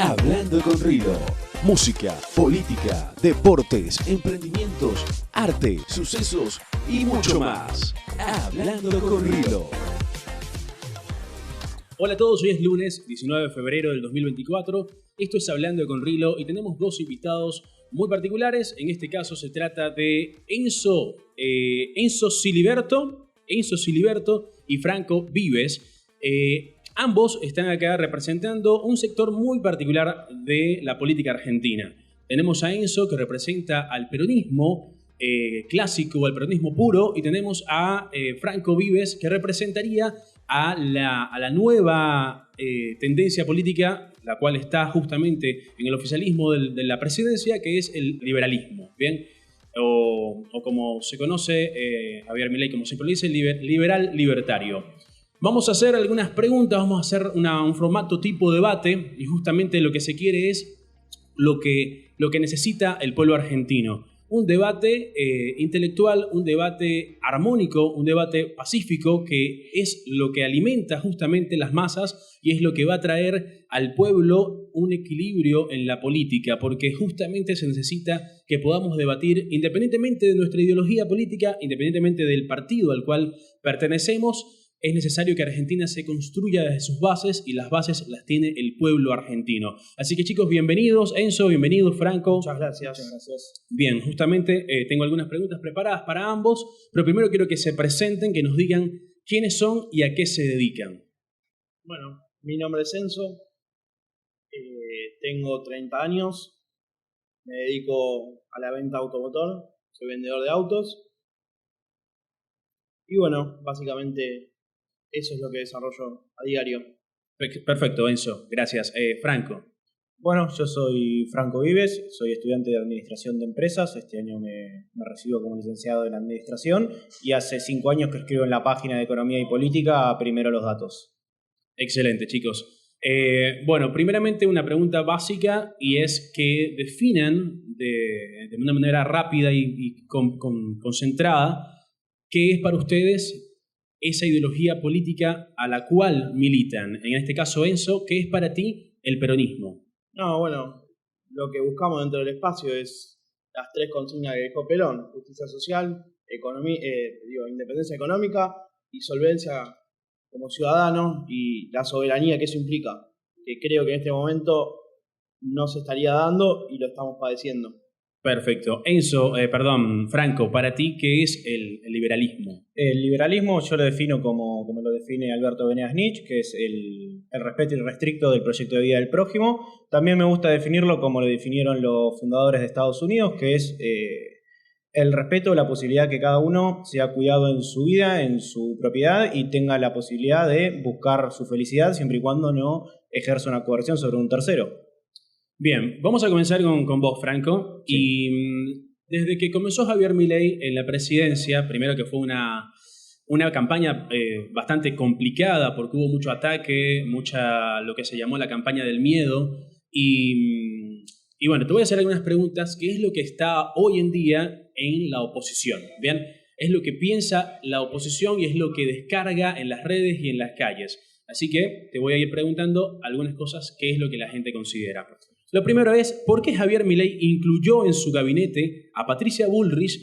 Hablando con Rilo. Música, política, deportes, emprendimientos, arte, sucesos y mucho más. Hablando con Rilo. Hola a todos, hoy es lunes 19 de febrero del 2024. Esto es Hablando con Rilo y tenemos dos invitados muy particulares. En este caso se trata de Enzo Siliberto y Franco Vives. Ambos están acá representando un sector muy particular de la política argentina. Tenemos a Enzo, que representa al peronismo clásico, al peronismo puro, y tenemos a Franco Vives, que representaría a la nueva tendencia política, la cual está justamente en el oficialismo de la presidencia, que es el liberalismo, ¿bien? O como se conoce, Javier Milei, como siempre lo dice, liberal libertario. Vamos a hacer algunas preguntas, vamos a hacer un formato tipo debate, y justamente lo que se quiere es lo que necesita el pueblo argentino. Un debate intelectual, un debate armónico, un debate pacífico, que es lo que alimenta justamente las masas y es lo que va a traer al pueblo un equilibrio en la política, porque justamente se necesita que podamos debatir independientemente de nuestra ideología política, independientemente del partido al cual pertenecemos. Es necesario que Argentina se construya desde sus bases y las bases las tiene el pueblo argentino. Así que chicos, bienvenidos. Enzo, bienvenido Franco. Muchas gracias. Bien, justamente tengo algunas preguntas preparadas para ambos, pero primero quiero que se presenten, que nos digan quiénes son y a qué se dedican. Bueno, mi nombre es Enzo, tengo 30 años, me dedico a la venta automotor, soy vendedor de autos y bueno, básicamente eso es lo que desarrollo a diario. Perfecto, Enzo, gracias. Franco. Bueno, yo soy Franco Vives, soy estudiante de Administración de Empresas, este año me recibo como licenciado en Administración y hace 5 años que escribo en la página de Economía y Política Primero los Datos. Excelente, chicos. Bueno, primeramente una pregunta básica y es que definan de una manera rápida y concentrada qué es para ustedes esa ideología política a la cual militan. En este caso, Enzo, ¿qué es para ti el peronismo? No, bueno, lo que buscamos dentro del espacio es las 3 consignas que dejó Perón: justicia social, independencia económica y solvencia como ciudadano, y la soberanía que eso implica, que creo que en este momento no se estaría dando y lo estamos padeciendo. Perfecto. Franco, para ti, ¿qué es el liberalismo? El liberalismo yo lo defino como lo define Alberto Venegas Nietzsche, que es el respeto irrestricto del proyecto de vida del prójimo. También me gusta definirlo como lo definieron los fundadores de Estados Unidos, que es el respeto, la posibilidad que cada uno sea cuidado en su vida, en su propiedad, y tenga la posibilidad de buscar su felicidad siempre y cuando no ejerza una coerción sobre un tercero. Bien, vamos a comenzar con vos, Franco. Sí. Y desde que comenzó Javier Milei en la presidencia, primero que fue una campaña bastante complicada porque hubo mucho ataque, lo que se llamó la campaña del miedo. Y bueno, te voy a hacer algunas preguntas. ¿Qué es lo que está hoy en día en la oposición? Bien, es lo que piensa la oposición y es lo que descarga en las redes y en las calles. Así que te voy a ir preguntando algunas cosas, qué es lo que la gente considera. Lo primero es, ¿por qué Javier Milei incluyó en su gabinete a Patricia Bullrich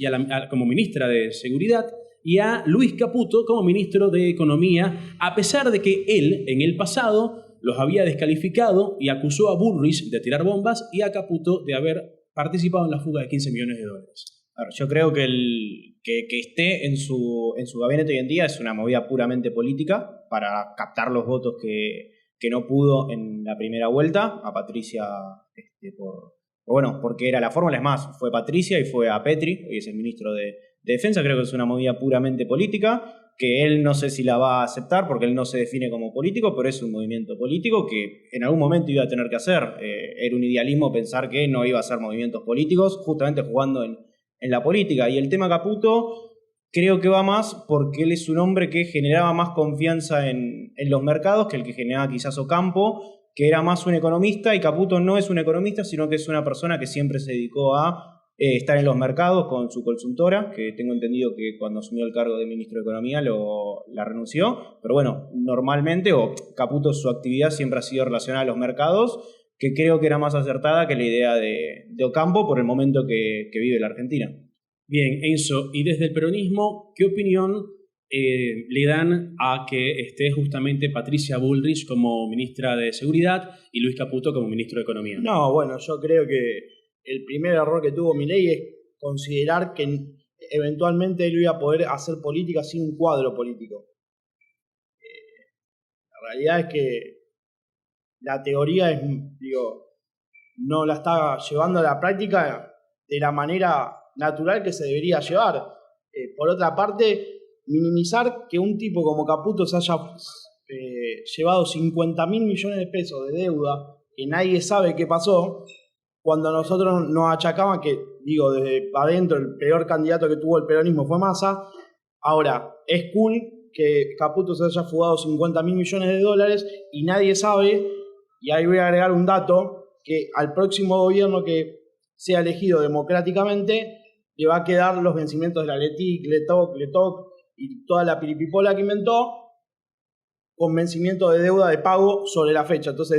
como ministra de Seguridad y a Luis Caputo como ministro de Economía, a pesar de que él, en el pasado, los había descalificado y acusó a Bullrich de tirar bombas y a Caputo de haber participado en la fuga de $15 millones? Claro, yo creo que que esté en su gabinete hoy en día es una movida puramente política para captar los votos que no pudo en la primera vuelta a Patricia, porque era la fórmula. Es más, fue Patricia y fue a Petri, hoy es el ministro de Defensa. Creo que es una movida puramente política, que él no sé si la va a aceptar porque él no se define como político, pero es un movimiento político que en algún momento iba a tener que hacer. Era un idealismo pensar que no iba a hacer movimientos políticos, justamente jugando en la política. Y el tema Caputo creo que va más porque él es un hombre que generaba más confianza en los mercados que el que generaba quizás Ocampo, que era más un economista, y Caputo no es un economista, sino que es una persona que siempre se dedicó a estar en los mercados con su consultora, que tengo entendido que cuando asumió el cargo de ministro de Economía la renunció, pero bueno, normalmente Caputo, su actividad siempre ha sido relacionada a los mercados, que creo que era más acertada que la idea de Ocampo por el momento que vive la Argentina. Bien, Enzo, y desde el peronismo, ¿qué opinión le dan a que esté justamente Patricia Bullrich como ministra de Seguridad y Luis Caputo como ministro de Economía? No, bueno, yo creo que el primer error que tuvo Milei es considerar que eventualmente él iba a poder hacer política sin un cuadro político. La realidad es que la teoría es, no la está llevando a la práctica de la manera natural que se debería llevar. Por otra parte, minimizar que un tipo como Caputo se haya llevado 50.000 millones de pesos de deuda que nadie sabe qué pasó, cuando nosotros nos achacaban que, desde adentro el peor candidato que tuvo el peronismo fue Massa. Ahora, es cool que Caputo se haya fugado 50.000 millones de dólares y nadie sabe, y ahí voy a agregar un dato, que al próximo gobierno que sea elegido democráticamente le va a quedar los vencimientos de la LETIC, LETOC y toda la piripipola que inventó con vencimiento de deuda de pago sobre la fecha. Entonces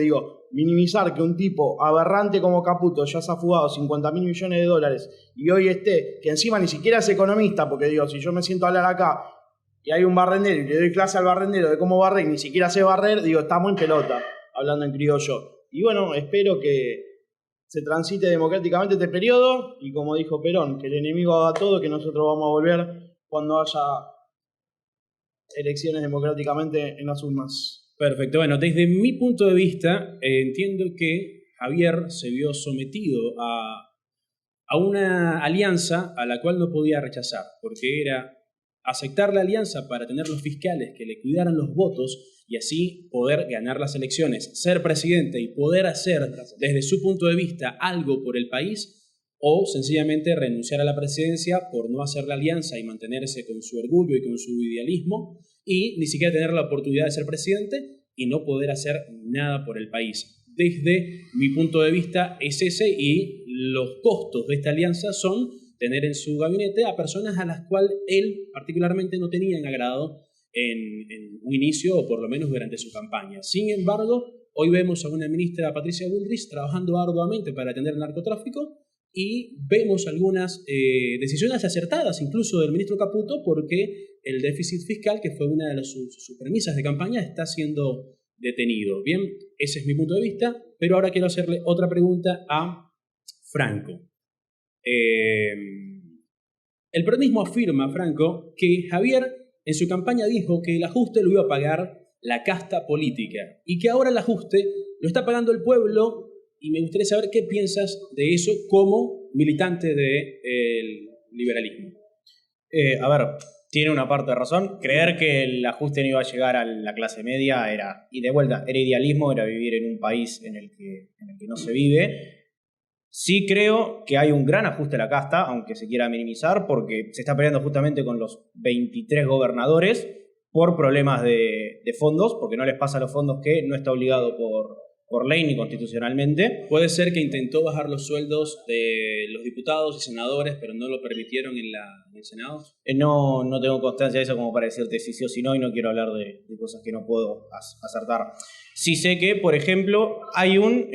minimizar que un tipo aberrante como Caputo ya se ha fugado 50.000 millones de dólares y hoy que encima ni siquiera es economista, porque si yo me siento a hablar acá y hay un barrendero y le doy clase al barrendero de cómo barrer y ni siquiera sé barrer, estamos en pelota, hablando en criollo. Y bueno, espero que se transite democráticamente este periodo y, como dijo Perón, que el enemigo haga todo, que nosotros vamos a volver cuando haya elecciones democráticamente en las urnas. Perfecto. Bueno, desde mi punto de vista, entiendo que Javier se vio sometido a una alianza a la cual no podía rechazar, porque era aceptar la alianza para tener los fiscales que le cuidaran los votos y así poder ganar las elecciones, ser presidente y poder hacer desde su punto de vista algo por el país, o sencillamente renunciar a la presidencia por no hacer la alianza y mantenerse con su orgullo y con su idealismo y ni siquiera tener la oportunidad de ser presidente y no poder hacer nada por el país. Desde mi punto de vista es ese, y los costos de esta alianza son tener en su gabinete a personas a las cuales él particularmente no tenía en agrado en un inicio o por lo menos durante su campaña. Sin embargo, hoy vemos a una ministra, Patricia Bullrich, trabajando arduamente para atender el narcotráfico y vemos algunas decisiones acertadas incluso del ministro Caputo, porque el déficit fiscal, que fue una de sus premisas de campaña, está siendo detenido. Bien, ese es mi punto de vista, pero ahora quiero hacerle otra pregunta a Franco. El peronismo afirma, Franco, que Javier en su campaña dijo que el ajuste lo iba a pagar la casta política y que ahora el ajuste lo está pagando el pueblo, y me gustaría saber qué piensas de eso como militante del liberalismo. A ver, tiene una parte de razón. Creer que el ajuste no iba a llegar a la clase media era idealismo, era vivir en un país en el que no se vive. Sí creo que hay un gran ajuste a la casta, aunque se quiera minimizar, porque se está peleando justamente con los 23 gobernadores por problemas de fondos, porque no les pasa los fondos que no está obligado por ley ni constitucionalmente. Puede ser que intentó bajar los sueldos de los diputados y senadores, pero no lo permitieron en el Senado. No tengo constancia de eso como para decirte si sí o si no, y no quiero hablar de cosas que no puedo acertar. Sí sé que, por ejemplo, hay un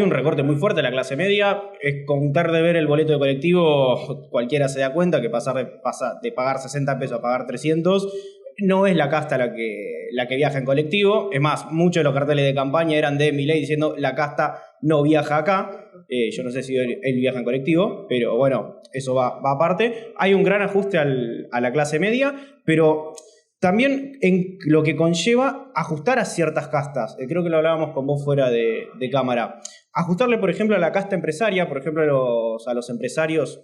recorte muy fuerte de la clase media. Es contar de ver el boleto de colectivo, cualquiera se da cuenta que pasa de pagar 60 pesos a pagar 300. No es la casta la que viaja en colectivo. Es más, muchos de los carteles de campaña eran de Milei diciendo la casta no viaja acá. Yo no sé si él viaja en colectivo, pero bueno, eso va aparte. Hay un gran ajuste a la clase media, pero también en lo que conlleva ajustar a ciertas castas. Creo que lo hablábamos con vos fuera de cámara. Ajustarle, por ejemplo, a la casta empresaria, por ejemplo, a los empresarios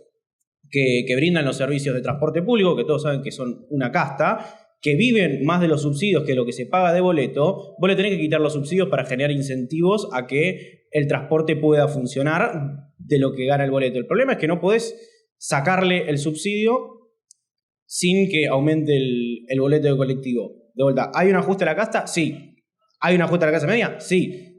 que brindan los servicios de transporte público, que todos saben que son una casta, que viven más de los subsidios que lo que se paga de boleto. Vos le tenés que quitar los subsidios para generar incentivos a que el transporte pueda funcionar de lo que gana el boleto. El problema es que no podés sacarle el subsidio sin que aumente el boleto de colectivo. De vuelta, ¿hay un ajuste a la casta? Sí. ¿Hay un ajuste a la clase media? Sí.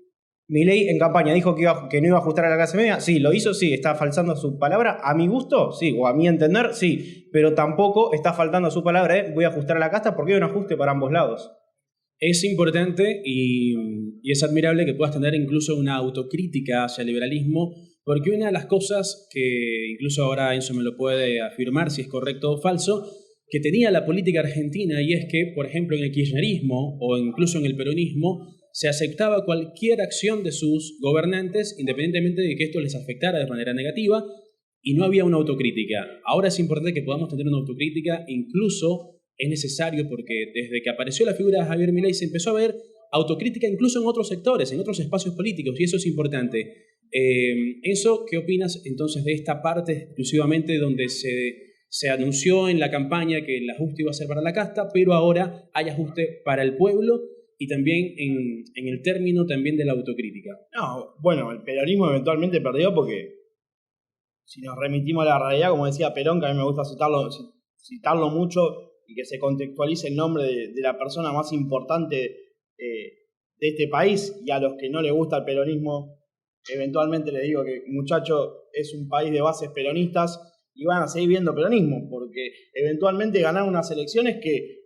Milei en campaña dijo que no iba a ajustar a la clase media. Sí. ¿Lo hizo? Sí. ¿Está faltando su palabra? A mi gusto, sí. O a mi entender, sí. Pero tampoco está faltando su palabra de voy a ajustar a la casta, porque hay un ajuste para ambos lados. Es importante y es admirable que puedas tener incluso una autocrítica hacia el liberalismo, porque una de las cosas que incluso ahora Enzo me lo puede afirmar si es correcto o falso, que tenía la política argentina, y es que, por ejemplo, en el kirchnerismo o incluso en el peronismo, se aceptaba cualquier acción de sus gobernantes independientemente de que esto les afectara de manera negativa y no había una autocrítica. Ahora es importante que podamos tener una autocrítica, incluso es necesario porque desde que apareció la figura de Javier Milei se empezó a ver autocrítica incluso en otros sectores, en otros espacios políticos, y eso es importante. Enzo, ¿qué opinas entonces de esta parte exclusivamente donde se anunció en la campaña que el ajuste iba a ser para la casta, pero ahora hay ajuste para el pueblo y también en el término también de la autocrítica? No, bueno, el peronismo eventualmente perdió porque si nos remitimos a la realidad, como decía Perón, que a mí me gusta citarlo mucho y que se contextualice el nombre de la persona más importante de este país, y a los que no les gusta el peronismo, eventualmente les digo que, muchacho, es un país de bases peronistas y van a seguir viendo peronismo, porque eventualmente ganaron unas elecciones que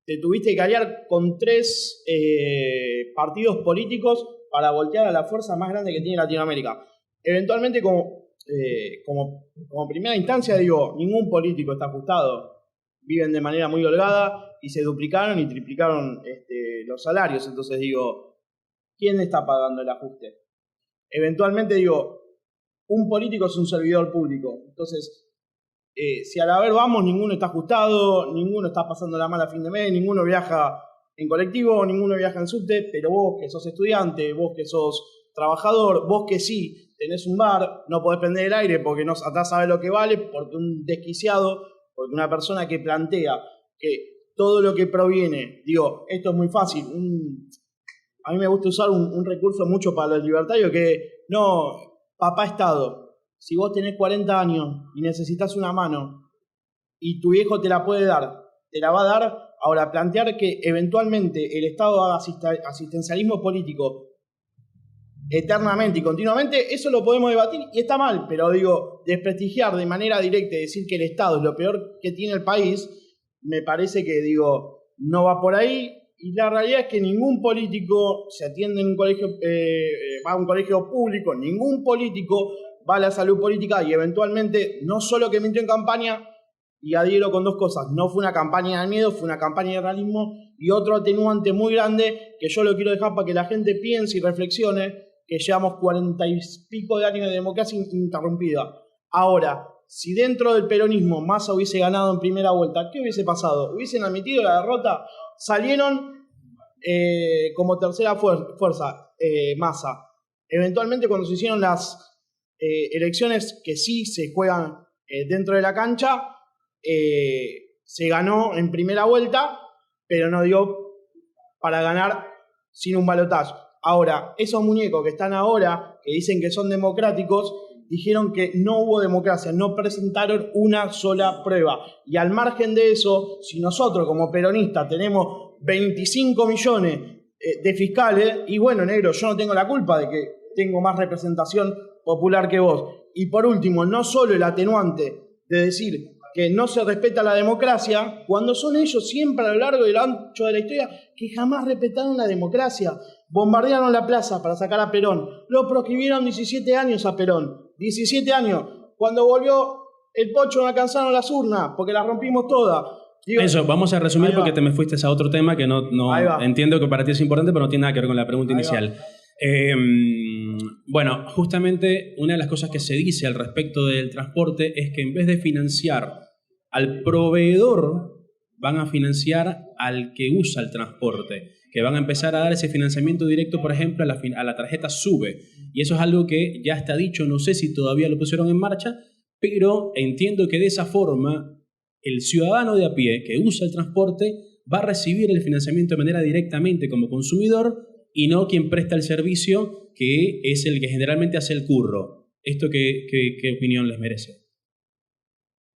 te tuviste que aliar con 3 partidos políticos para voltear a la fuerza más grande que tiene Latinoamérica. Eventualmente, como primera instancia, digo, ningún político está ajustado. Viven de manera muy holgada y se duplicaron y triplicaron los salarios. Entonces digo, ¿quién está pagando el ajuste? Eventualmente digo, un político es un servidor público. Entonces, si a la vez vamos, ninguno está ajustado, ninguno está pasando la mala a fin de mes, ninguno viaja en colectivo, ninguno viaja en subte, pero vos que sos estudiante, vos que sos trabajador, vos que sí tenés un bar, no podés prender el aire porque no atrás sabés lo que vale, porque un desquiciado, porque una persona que plantea que todo lo que proviene, digo, esto es muy fácil, a mí me gusta usar un recurso mucho para los libertarios que, no, papá Estado, si vos tenés 40 años y necesitas una mano y tu viejo te la puede dar, te la va a dar. Ahora, plantear que eventualmente el Estado haga asistencialismo político eternamente y continuamente, eso lo podemos debatir y está mal, pero digo, desprestigiar de manera directa y decir que el Estado es lo peor que tiene el país, me parece que, digo, no va por ahí. Y la realidad es que ningún político se atiende en un colegio, va a un colegio público, ningún político va a la salud política, y eventualmente, no solo que mintió en campaña, y adhiero con 2 cosas, no fue una campaña de miedo, fue una campaña de realismo, y otro atenuante muy grande, que yo lo quiero dejar para que la gente piense y reflexione, que llevamos 40 y pico de años de democracia interrumpida. Ahora, si dentro del peronismo Massa hubiese ganado en primera vuelta, ¿qué hubiese pasado? ¿Hubiesen admitido la derrota? Salieron como tercera fuerza Massa. Eventualmente, cuando se hicieron las elecciones que sí se juegan dentro de la cancha, se ganó en primera vuelta, pero no dio para ganar sin un balotaje. Ahora, esos muñecos que están ahora, que dicen que son democráticos, dijeron que no hubo democracia, no presentaron una sola prueba. Y al margen de eso, si nosotros como peronistas tenemos 25 millones de fiscales, y bueno, negro, yo no tengo la culpa de que tengo más representación popular que vos. Y por último, no solo el atenuante de decir que no se respeta la democracia, cuando son ellos siempre a lo largo y lo ancho de la historia que jamás respetaron la democracia. Bombardearon la plaza para sacar a Perón, lo proscribieron 17 años a Perón, 17 años. Cuando volvió el Pocho no alcanzaron las urnas, porque las rompimos todas. Digo, eso, vamos a resumir porque te me fuiste a otro tema que no entiendo que para ti es importante, pero no tiene nada que ver con la pregunta inicial. Bueno, justamente una de las cosas que se dice al respecto del transporte es que en vez de financiar al proveedor, van a financiar al que usa el transporte, que van a empezar a dar ese financiamiento directo, por ejemplo, a la tarjeta SUBE. Y eso es algo que ya está dicho, no sé si todavía lo pusieron en marcha, pero entiendo que de esa forma el ciudadano de a pie que usa el transporte va a recibir el financiamiento de manera directamente como consumidor y no quien presta el servicio, que es el que generalmente hace el curro. ¿Esto qué opinión les merece?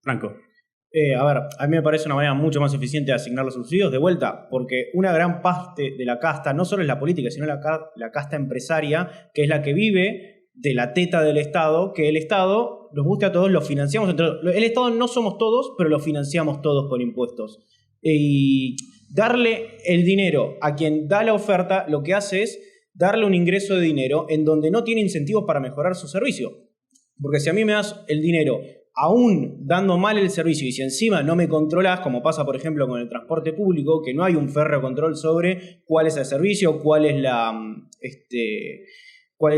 Franco. A ver, a mí me parece una manera mucho más eficiente de asignar los subsidios de vuelta, porque una gran parte de la casta no solo es la política, sino la casta empresaria, que es la que vive de la teta del Estado, que el Estado, nos guste a todos, lo financiamos entre todos. El Estado no somos todos, pero lo financiamos todos con impuestos. Y Darle el dinero a quien da la oferta lo que hace es darle un ingreso de dinero en donde no tiene incentivos para mejorar su servicio. Porque si a mí me das el dinero aún dando mal el servicio y si encima no me controlas, como pasa por ejemplo con el transporte público, que no hay un férreo control sobre cuál es el servicio, cuál es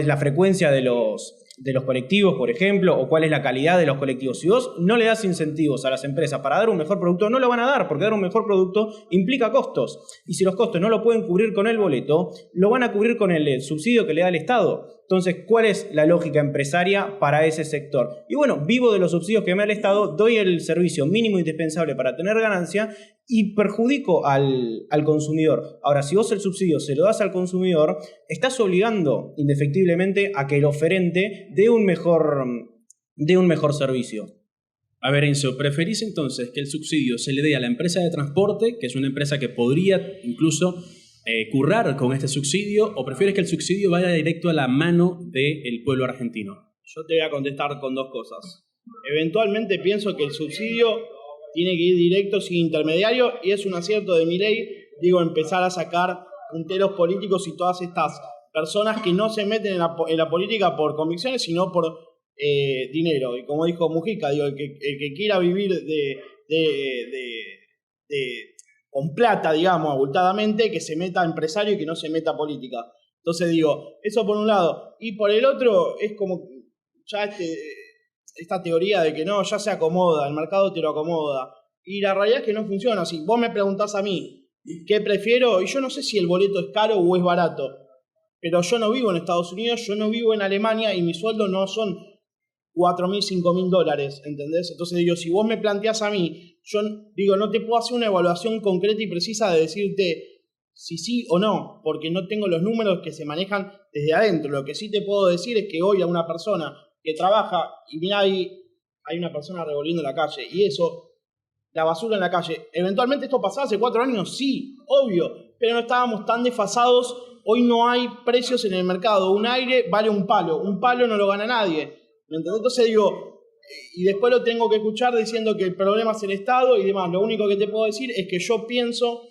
la frecuencia de los colectivos, por ejemplo, o cuál es la calidad de los colectivos. Si vos no le das incentivos a las empresas para dar un mejor producto, no lo van a dar, porque dar un mejor producto implica costos. Y si los costos no lo pueden cubrir con el boleto, lo van a cubrir con el subsidio que le da el Estado. Entonces, ¿cuál es la lógica empresaria para ese sector? Y bueno, vivo de los subsidios que me da el Estado, doy el servicio mínimo indispensable para tener ganancia y perjudico al consumidor. Ahora, si vos el subsidio se lo das al consumidor, estás obligando indefectiblemente a que el oferente dé un mejor servicio. A ver, Enzo, ¿preferís entonces que el subsidio se le dé a la empresa de transporte, que es una empresa que podría incluso currar con este subsidio, o prefieres que el subsidio vaya directo a la mano del pueblo argentino? Yo te voy a contestar con dos cosas. Eventualmente pienso que el subsidio tiene que ir directo sin intermediario y es un acierto de Milei, empezar a sacar punteros políticos y todas estas personas que no se meten en la política por convicciones, sino por dinero. Y como dijo Mujica, el que quiera vivir con plata, abultadamente, que se meta empresario y que no se meta política. Entonces eso por un lado. Y por el otro es como ya esta teoría de que no, ya se acomoda, el mercado te lo acomoda. Y la realidad es que no funciona así. Vos me preguntás a mí qué prefiero, y yo no sé si el boleto es caro o es barato. Pero yo no vivo en Estados Unidos, yo no vivo en Alemania y mi sueldo no son $4.000, $5.000, ¿entendés? Entonces si vos me planteás a mí, yo no te puedo hacer una evaluación concreta y precisa de decirte si sí o no, porque no tengo los números que se manejan desde adentro. Lo que sí te puedo decir es que hoy a una persona que trabaja y mira ahí hay una persona revolviendo en la calle y eso, la basura en la calle, eventualmente esto pasaba hace 4 años, sí, obvio, pero no estábamos tan desfasados. Hoy no hay precios en el mercado, un aire vale un palo no lo gana nadie, ¿me entendés? Entonces y después lo tengo que escuchar diciendo que el problema es el Estado y demás. Lo único que te puedo decir es que yo pienso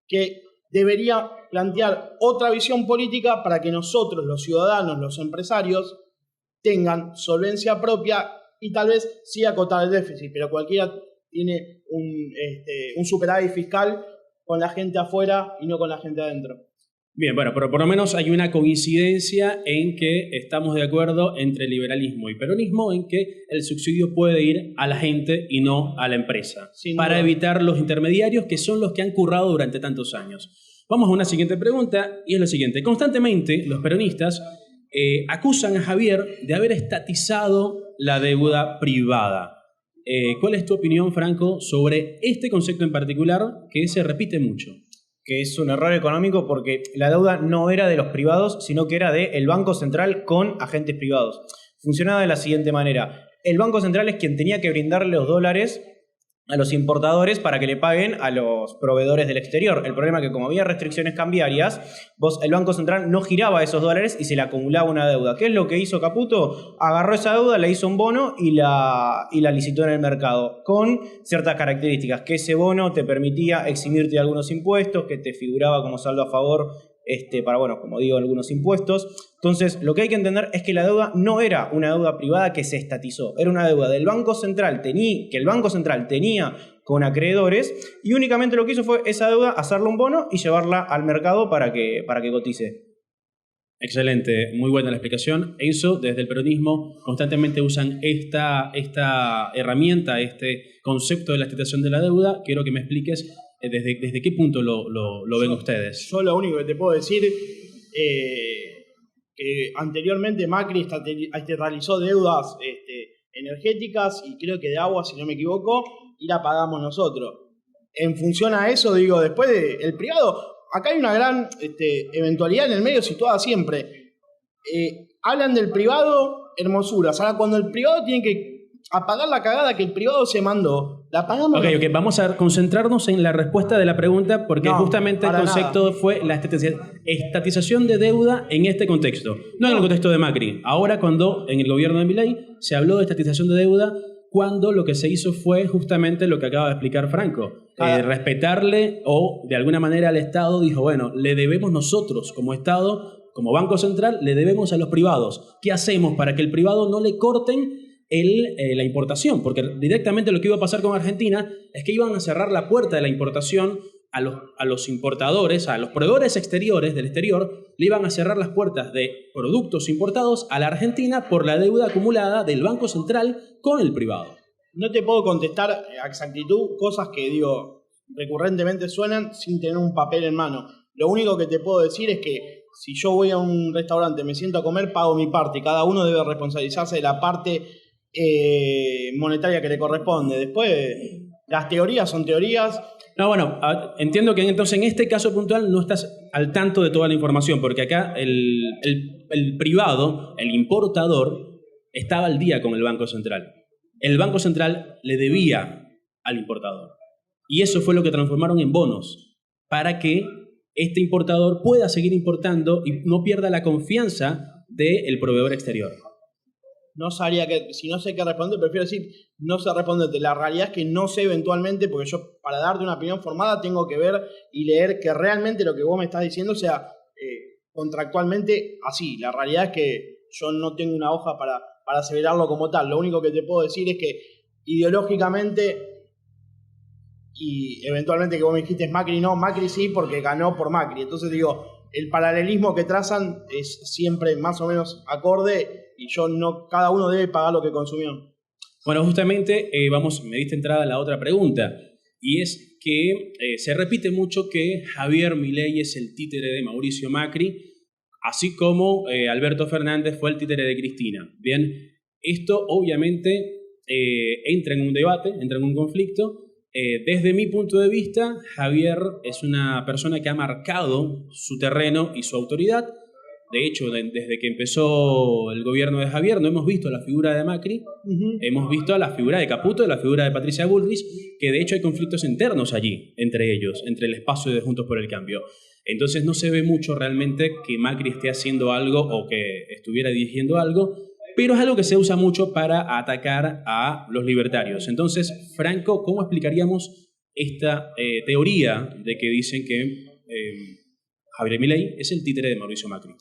que debería plantear otra visión política para que nosotros, los ciudadanos, los empresarios, tengan solvencia propia y tal vez sí acotar el déficit, pero cualquiera tiene un superávit fiscal con la gente afuera y no con la gente adentro. Bien, bueno, pero por lo menos hay una coincidencia en que estamos de acuerdo entre liberalismo y peronismo en que el subsidio puede ir a la gente y no a la empresa, para evitar los intermediarios que son los que han currado durante tantos años. Vamos a una siguiente pregunta y es lo siguiente. Constantemente los peronistas acusan a Javier de haber estatizado la deuda privada. ¿Cuál es tu opinión, Franco, sobre este concepto en particular que se repite mucho? Que es un error económico porque la deuda no era de los privados, sino que era del Banco Central con agentes privados. Funcionaba de la siguiente manera. El Banco Central es quien tenía que brindarle los dólares a los importadores para que le paguen a los proveedores del exterior. El problema es que como había restricciones cambiarias, el Banco Central no giraba esos dólares y se le acumulaba una deuda. ¿Qué es lo que hizo Caputo? Agarró esa deuda, le hizo un bono y la licitó en el mercado con ciertas características, que ese bono te permitía eximirte de algunos impuestos, que te figuraba como saldo a favor para, como digo, algunos impuestos. Entonces, lo que hay que entender es que la deuda no era una deuda privada que se estatizó, era una deuda del Banco Central, que el Banco Central tenía con acreedores, y únicamente lo que hizo fue esa deuda hacerle un bono y llevarla al mercado para que cotice. Excelente, muy buena la explicación. Enzo, desde el peronismo constantemente usan esta herramienta, este concepto de la estatización de la deuda. Quiero que me expliques desde qué punto lo ven ustedes. Yo lo único que te puedo decir que anteriormente Macri realizó deudas energéticas y creo que de agua, si no me equivoco, y la pagamos nosotros. En función a eso, después del privado, acá hay una gran eventualidad en el medio situada siempre. Hablan del privado, hermosuras. Ahora, cuando el privado tiene que apagar la cagada que el privado se mandó, la pagamos. Ok, vamos a concentrarnos en la respuesta de la pregunta porque justamente el concepto fue la estatización de deuda en este contexto, no en el contexto de Macri. Ahora, cuando en el gobierno de Milei se habló de estatización de deuda cuando lo que se hizo fue justamente lo que acaba de explicar Franco. Respetarle o de alguna manera al Estado dijo, bueno, le debemos nosotros como Estado, como Banco Central, le debemos a los privados. ¿Qué hacemos para que el privado no le corten la importación? Porque directamente lo que iba a pasar con Argentina es que iban a cerrar la puerta de la importación a los importadores, a los proveedores exteriores del exterior, le iban a cerrar las puertas de productos importados a la Argentina por la deuda acumulada del Banco Central con el privado. No te puedo contestar a exactitud cosas que, recurrentemente suenan sin tener un papel en mano. Lo único que te puedo decir es que si yo voy a un restaurante, me siento a comer, pago mi parte. Cada uno debe responsabilizarse de la parte monetaria que le corresponde. Después, las teorías son teorías. No, bueno, entiendo que entonces en este caso puntual no estás al tanto de toda la información, porque acá el privado, el importador, estaba al día con el Banco Central. El Banco Central le debía al importador. Y eso fue lo que transformaron en bonos, para que este importador pueda seguir importando y no pierda la confianza del proveedor exterior. No sabría si no sé qué responder, prefiero decir no sé responderte. La realidad es que no sé eventualmente, porque yo para darte una opinión formada tengo que ver y leer que realmente lo que vos me estás diciendo sea contractualmente así. La realidad es que yo no tengo una hoja para aseverarlo como tal. Lo único que te puedo decir es que ideológicamente, y eventualmente que vos me dijiste es Macri, no, Macri sí porque ganó por Macri. Entonces el paralelismo que trazan es siempre más o menos acorde y cada uno debe pagar lo que consumió. Bueno, justamente me diste entrada a la otra pregunta, y es que se repite mucho que Javier Milei es el títere de Mauricio Macri, así como Alberto Fernández fue el títere de Cristina. Bien, esto obviamente entra en un debate, entra en un conflicto. Desde mi punto de vista, Javier es una persona que ha marcado su terreno y su autoridad. De hecho, desde que empezó el gobierno de Javier, no hemos visto la figura de Macri, hemos visto la figura de Caputo, la figura de Patricia Bullrich, que de hecho hay conflictos internos allí, entre ellos, entre el espacio de Juntos por el Cambio. Entonces no se ve mucho realmente que Macri esté haciendo algo o que estuviera dirigiendo algo, pero es algo que se usa mucho para atacar a los libertarios. Entonces, Franco, ¿cómo explicaríamos esta teoría de que dicen que Javier Milei es el títere de Mauricio Macri?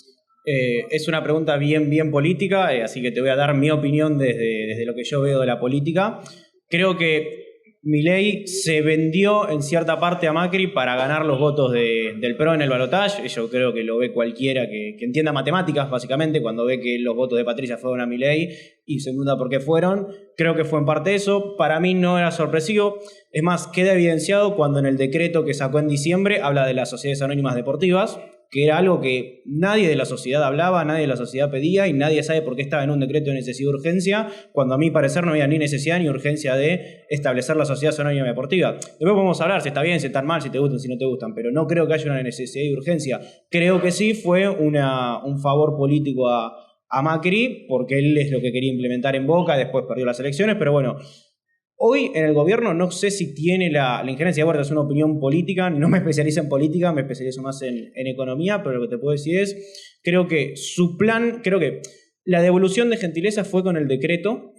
Es una pregunta bien política, así que te voy a dar mi opinión desde lo que yo veo de la política. Creo que Milei se vendió en cierta parte a Macri para ganar los votos del PRO en el balotaje. Yo creo que lo ve cualquiera que entienda matemáticas, básicamente, cuando ve que los votos de Patricia fueron a Milei y se pregunta por qué fueron. Creo que fue en parte eso. Para mí no era sorpresivo. Es más, queda evidenciado cuando en el decreto que sacó en diciembre habla de las sociedades anónimas deportivas, que era algo que nadie de la sociedad hablaba, nadie de la sociedad pedía y nadie sabe por qué estaba en un decreto de necesidad y urgencia, cuando a mi parecer no había ni necesidad ni urgencia de establecer la sociedad anónima deportiva. Después podemos hablar si está bien, si están mal, si te gustan, si no te gustan, pero no creo que haya una necesidad y urgencia. Creo que sí fue un favor político a Macri, porque él es lo que quería implementar en Boca, después perdió las elecciones, pero bueno. Hoy en el gobierno no sé si tiene la injerencia de Huerta, es una opinión política, no me especializo en política, me especializo más en economía, pero lo que te puedo decir es, creo que su plan, creo que la devolución de gentileza fue con el decreto,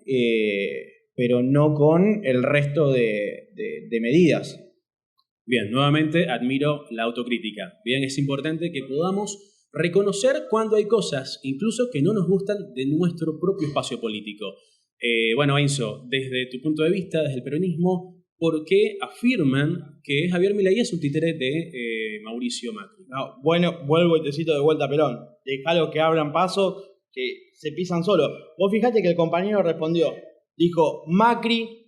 pero no con el resto de medidas. Bien, nuevamente admiro la autocrítica. Bien, es importante que podamos reconocer cuando hay cosas, incluso que no nos gustan de nuestro propio espacio político. Bueno, Enzo, desde tu punto de vista, desde el peronismo, ¿por qué afirman que Javier Milei es un títere de Mauricio Macri? No, bueno, vuelvo y te cito de vuelta a Perón. Dejalo que abran paso, que se pisan solo. Vos fijate que el compañero respondió. Dijo, Macri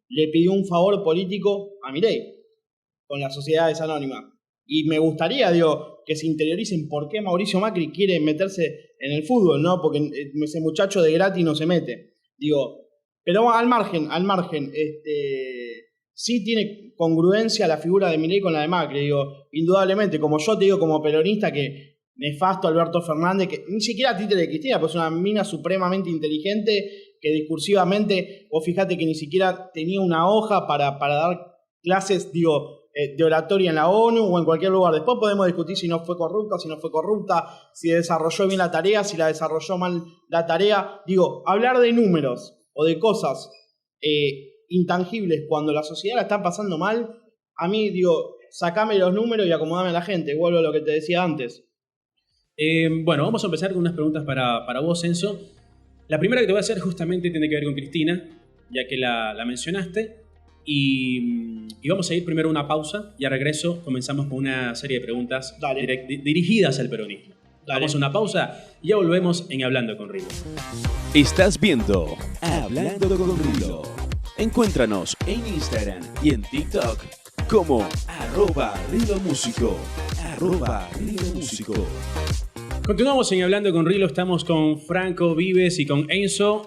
le pidió un favor político a Milei con las sociedades anónimas. Y me gustaría, que se interioricen por qué Mauricio Macri quiere meterse en el fútbol, ¿no? Porque ese muchacho de gratis no se mete. Pero al margen, sí tiene congruencia la figura de Milei con la de Macri. Indudablemente, como yo te digo como peronista que nefasto Alberto Fernández, que ni siquiera títere de Cristina, pues es una mina supremamente inteligente que discursivamente, vos fijate que ni siquiera tenía una hoja para dar clases, de oratoria en la ONU o en cualquier lugar. Después podemos discutir si no fue corrupta, si desarrolló bien la tarea, si la desarrolló mal la tarea. Hablar de números o de cosas intangibles cuando la sociedad la está pasando mal, a mí, digo, sacame los números y acomodame a la gente. Vuelvo a lo que te decía antes. Bueno, vamos a empezar con unas preguntas para vos, Enzo. La primera que te voy a hacer justamente tiene que ver con Cristina, ya que la mencionaste. Y vamos a ir primero a una pausa y a regreso comenzamos con una serie de preguntas dirigidas al peronismo. Vamos a una pausa y ya volvemos en Hablando con Rilo. Estás viendo Hablando con Rilo. Encuéntranos en Instagram y en TikTok como @RiloMúsico. @RiloMúsico. Continuamos en Hablando con Rilo, estamos con Franco Vives y con Enzo.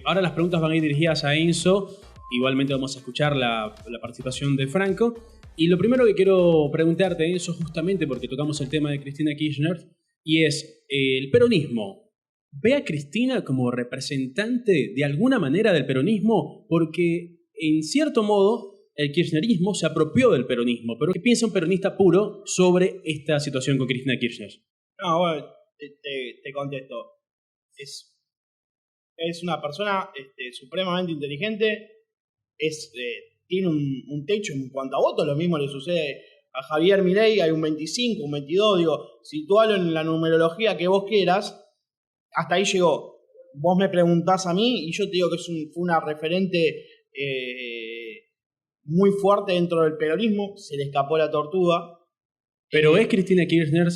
Ahora las preguntas van a ir dirigidas a Enzo. Igualmente vamos a escuchar la participación de Franco. Y lo primero que quiero preguntarte, Enzo, justamente porque tocamos el tema de Cristina Kirchner, y es, ¿el peronismo ve a Cristina como representante de alguna manera del peronismo? Porque, en cierto modo, el kirchnerismo se apropió del peronismo. Pero ¿qué piensa un peronista puro sobre esta situación con Cristina Kirchner? No, bueno, te contesto. Es una persona supremamente inteligente. Tiene un techo en cuanto a votos. Lo mismo le sucede a Javier Milei. Hay un 25, un 22. Digo, situalo en la numerología que vos quieras. Hasta ahí llegó. Vos me preguntás a mí y yo te digo que fue una referente muy fuerte dentro del peronismo. Se le escapó la tortuga. ¿Pero es Cristina Kirchner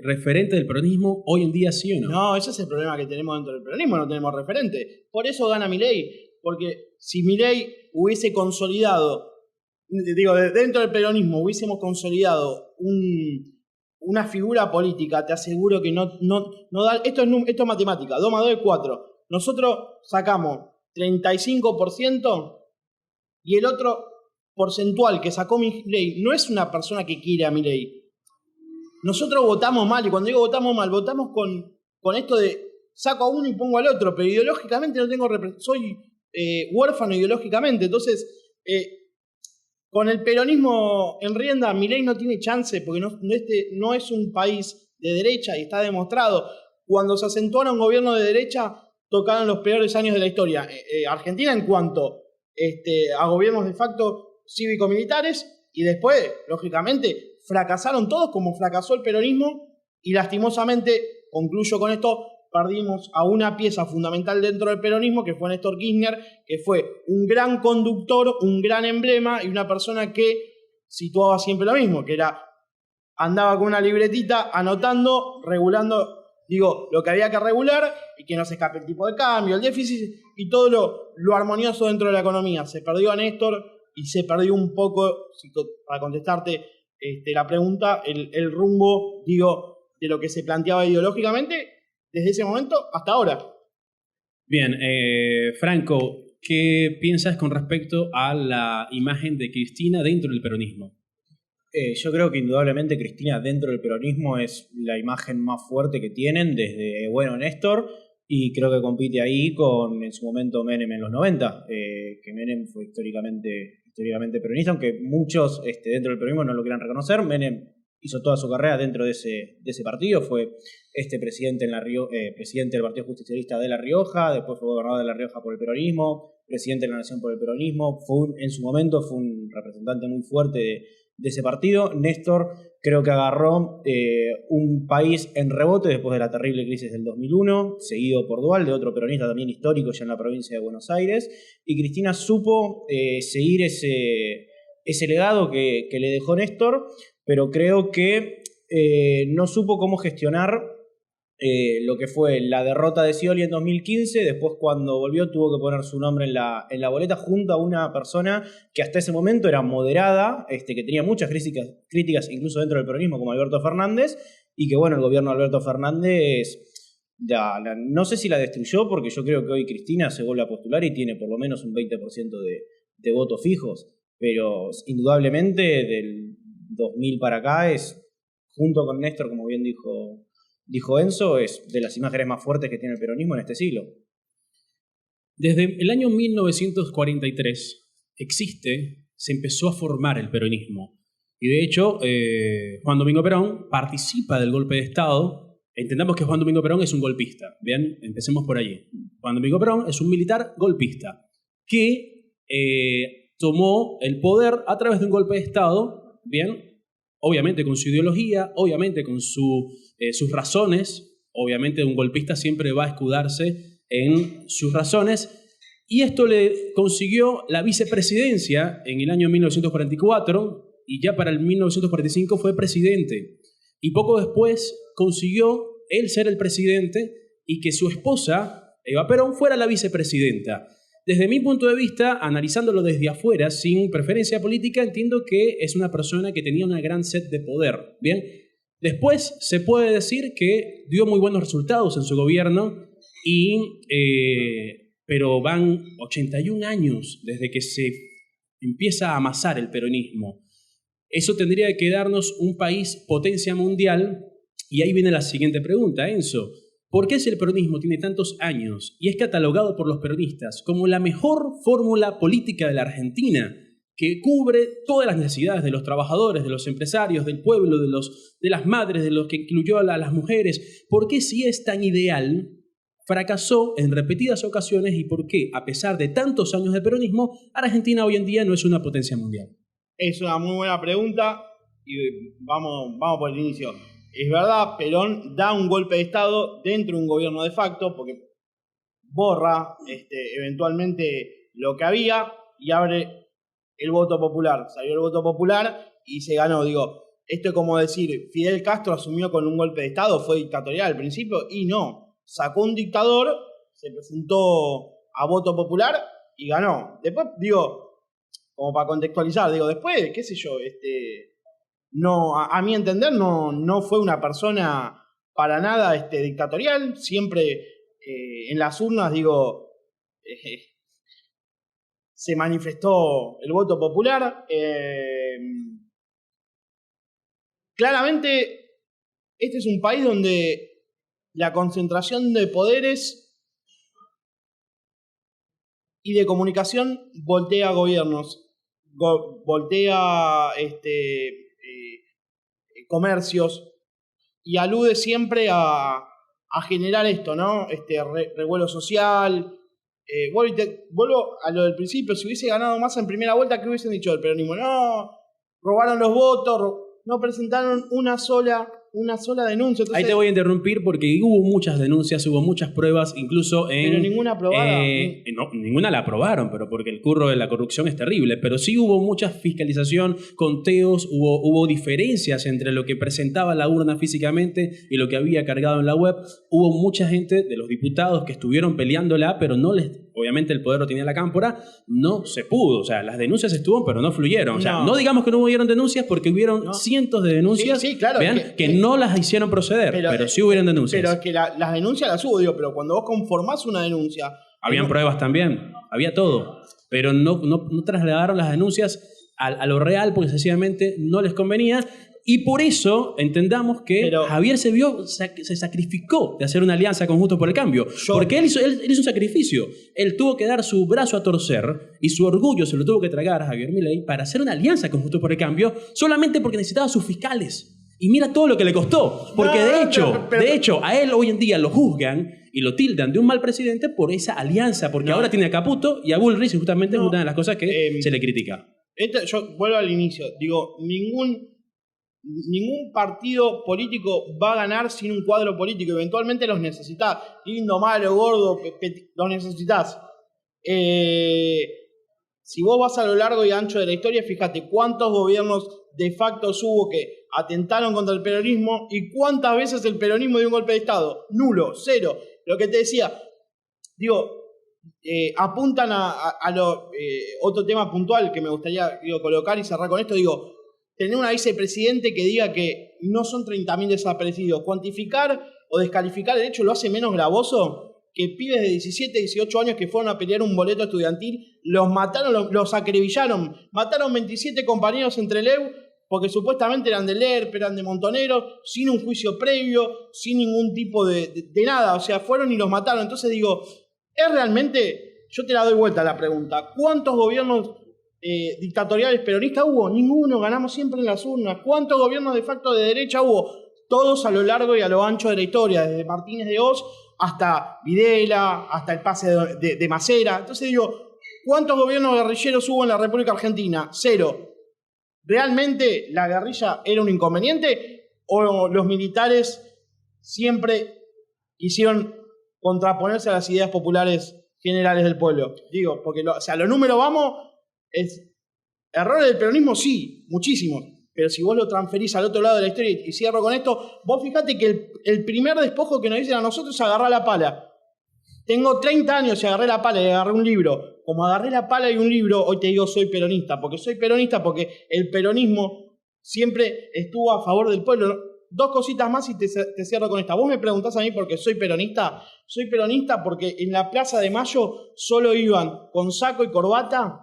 referente del peronismo hoy en día, sí o no? No, ese es el problema que tenemos dentro del peronismo, no tenemos referente. Por eso gana Milei, porque si Milei hubiese consolidado, digo, dentro del peronismo hubiésemos consolidado una figura política, te aseguro que no da. Esto es matemática, 2 más 2 es 4. Nosotros sacamos 35% y el otro porcentual que sacó Milei no es una persona que quiere a Milei. Nosotros votamos mal, y cuando digo votamos mal, votamos con esto de saco a uno y pongo al otro, pero ideológicamente no tengo soy huérfano ideológicamente. Entonces, con el peronismo en rienda, Milei no tiene chance, porque no es un país de derecha y está demostrado. Cuando se acentuara un gobierno de derecha, tocaron los peores años de la historia. Argentina en cuanto a gobiernos de facto cívico-militares, y después, lógicamente, fracasaron todos como fracasó el peronismo, y lastimosamente, concluyo con esto, perdimos a una pieza fundamental dentro del peronismo, que fue Néstor Kirchner, que fue un gran conductor, un gran emblema y una persona que situaba siempre lo mismo, que andaba con una libretita anotando, regulando, lo que había que regular y que no se escape el tipo de cambio, el déficit y todo lo armonioso dentro de la economía. Se perdió a Néstor y se perdió un poco, para contestarte la pregunta, el rumbo, de lo que se planteaba ideológicamente desde ese momento hasta ahora. Bien, Franco, ¿qué piensas con respecto a la imagen de Cristina dentro del peronismo? Yo creo que indudablemente Cristina dentro del peronismo es la imagen más fuerte que tienen desde, Néstor, y creo que compite ahí con, en su momento, Menem en los 90, que Menem fue históricamente peronista, aunque muchos dentro del peronismo no lo quieran reconocer. Menem hizo toda su carrera dentro de ese partido, fue presidente presidente del Partido Justicialista de La Rioja, después fue gobernador de La Rioja por el peronismo, presidente de la Nación por el peronismo, en su momento fue un representante muy fuerte de ese partido. Néstor creo que agarró un país en rebote después de la terrible crisis del 2001, seguido por Duhalde, otro peronista también histórico ya en la provincia de Buenos Aires, y Cristina supo seguir ese legado que le dejó Néstor, pero creo que no supo cómo gestionar lo que fue la derrota de Scioli en 2015. Después, cuando volvió, tuvo que poner su nombre en la boleta junto a una persona que hasta ese momento era moderada, que tenía muchas críticas incluso dentro del peronismo, como Alberto Fernández, y que el gobierno de Alberto Fernández no sé si la destruyó, porque yo creo que hoy Cristina se vuelve a postular y tiene por lo menos un 20% de votos fijos, pero indudablemente del 2000 para acá junto con Néstor, como bien dijo Enzo, es de las imágenes más fuertes que tiene el peronismo en este siglo. Desde el año 1943 se empezó a formar el peronismo. Y de hecho, Juan Domingo Perón participa del golpe de Estado. Entendamos que Juan Domingo Perón es un golpista. Bien, empecemos por allí. Juan Domingo Perón es un militar golpista que tomó el poder a través de un golpe de Estado, bien, obviamente con su ideología, obviamente con sus razones, obviamente un golpista siempre va a escudarse en sus razones, y esto le consiguió la vicepresidencia en el año 1944, y ya para el 1945 fue presidente. Y poco después consiguió él ser el presidente y que su esposa, Eva Perón, fuera la vicepresidenta. Desde mi punto de vista, analizándolo desde afuera, sin preferencia política, entiendo que es una persona que tenía una gran sed de poder. Bien, después se puede decir que dio muy buenos resultados en su gobierno, pero van 81 años desde que se empieza a amasar el peronismo. Eso tendría que darnos un país potencia mundial, y ahí viene la siguiente pregunta, Enzo. ¿Por qué si el peronismo tiene tantos años y es catalogado por los peronistas como la mejor fórmula política de la Argentina, que cubre todas las necesidades de los trabajadores, de los empresarios, del pueblo, de las madres, de los que incluyó a las mujeres? ¿Por qué si es tan ideal fracasó en repetidas ocasiones y por qué, a pesar de tantos años de peronismo, Argentina hoy en día no es una potencia mundial? Es una muy buena pregunta y vamos por el inicio. Es verdad, Perón da un golpe de Estado dentro de un gobierno de facto porque borra eventualmente lo que había y abre el voto popular. Salió el voto popular y se ganó. Digo, esto es como decir, Fidel Castro asumió con un golpe de Estado, fue dictatorial al principio y no. Sacó un dictador, se presentó a voto popular y ganó. Después, digo, como para contextualizar, digo, después, qué sé yo, no, a mi entender no fue una persona para nada dictatorial, siempre en las urnas, digo, se manifestó el voto popular. Claramente, este es un país donde la concentración de poderes y de comunicación voltea gobiernos, voltea comercios y alude siempre a generar esto, ¿no? Revuelo social. Vuelvo a lo del principio, si hubiese ganado Massa en primera vuelta, ¿qué hubiesen dicho del peronismo? No, robaron los votos, no presentaron una sola denuncia. Entonces, ahí te voy a interrumpir porque hubo muchas denuncias, hubo muchas pruebas, incluso en... Pero ninguna aprobada. No, ninguna la aprobaron, pero porque el curro de la corrupción es terrible. Pero sí hubo mucha fiscalización, conteos, hubo diferencias entre lo que presentaba la urna físicamente y lo que había cargado en la web. Hubo mucha gente de los diputados que estuvieron peleándola, pero no les... Obviamente el poder lo tenía la cámpora, no se pudo. O sea, las denuncias estuvo, pero no fluyeron. O sea, no digamos que no hubieron denuncias porque hubieron cientos de denuncias sí, claro, vean, que no las hicieron proceder, pero sí hubieron denuncias. Pero es que las denuncias las hubo, digo, pero cuando vos conformás una denuncia... Habían pruebas también, había todo. Pero no trasladaron las denuncias a lo real porque sencillamente no les convenía. Y por eso entendamos que Javier se sacrificó de hacer una alianza con Juntos por el Cambio. Porque él hizo un sacrificio. Él tuvo que dar su brazo a torcer y su orgullo se lo tuvo que tragar a Javier Milei para hacer una alianza con Juntos por el Cambio solamente porque necesitaba sus fiscales. Y mira todo lo que le costó. Porque de hecho, a él hoy en día lo juzgan y lo tildan de un mal presidente por esa alianza. Porque ahora tiene a Caputo y a Bullrich, y justamente es una de las cosas que se le critica. Yo vuelvo al inicio. Digo, ningún partido político va a ganar sin un cuadro político. Eventualmente los necesitas. Lindo, malo, gordo, los necesitas. Si vos vas a lo largo y ancho de la historia, fíjate cuántos gobiernos de facto hubo que atentaron contra el peronismo y cuántas veces el peronismo dio un golpe de Estado. Nulo, cero. Lo que te decía, digo, apuntan a otro tema puntual que me gustaría colocar y cerrar con esto. Digo, tener una vicepresidente que diga que no son 30.000 desaparecidos. Cuantificar o descalificar el hecho lo hace menos gravoso que pibes de 17, 18 años que fueron a pelear un boleto estudiantil, los mataron, los acribillaron. Mataron 27 compañeros entre el EU porque supuestamente eran del ERP, eran de Montoneros, sin un juicio previo, sin ningún tipo de nada. O sea, fueron y los mataron. Entonces digo, es realmente, yo te la doy vuelta a la pregunta, ¿cuántos gobiernos dictatoriales peronistas hubo? Ninguno, ganamos siempre en las urnas. ¿Cuántos gobiernos de facto de derecha hubo? Todos a lo largo y a lo ancho de la historia, desde Martínez de Oz hasta Videla, hasta el pase de Macera. Entonces digo, ¿Cuántos gobiernos guerrilleros hubo en la República Argentina? 0. ¿Realmente la guerrilla era un inconveniente? ¿O los militares siempre quisieron contraponerse a las ideas populares generales del pueblo? Digo, porque los números errores del peronismo sí, muchísimos. Pero si vos lo transferís al otro lado de la historia, y cierro con esto, vos fijate que el primer despojo que nos dicen a nosotros es agarrar la pala. Tengo 30 años y agarré la pala y agarré un libro. Como agarré la pala y un libro, hoy te digo soy peronista. Soy peronista porque el peronismo siempre estuvo a favor del pueblo. 2 cositas más y te cierro con esta. Vos me preguntás a mí por qué soy peronista. Soy peronista porque en la Plaza de Mayo solo iban con saco y corbata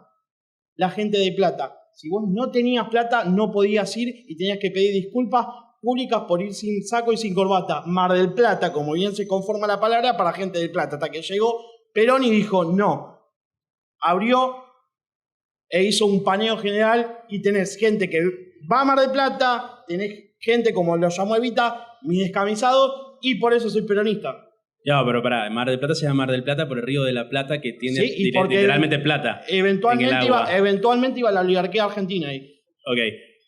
la gente de plata. Si vos no tenías plata, no podías ir y tenías que pedir disculpas públicas por ir sin saco y sin corbata. Mar del Plata, como bien se conforma la palabra, para gente de plata. Hasta que llegó Perón y dijo no. Abrió e hizo un paneo general y tenés gente que va a Mar del Plata, tenés gente, como lo llamó Evita, mi descamisado, y por eso soy peronista. Ya, pero pará, Mar del Plata se llama Mar del Plata por el Río de la Plata que tiene sí, literalmente plata. Eventualmente iba la oligarquía argentina ahí. Ok.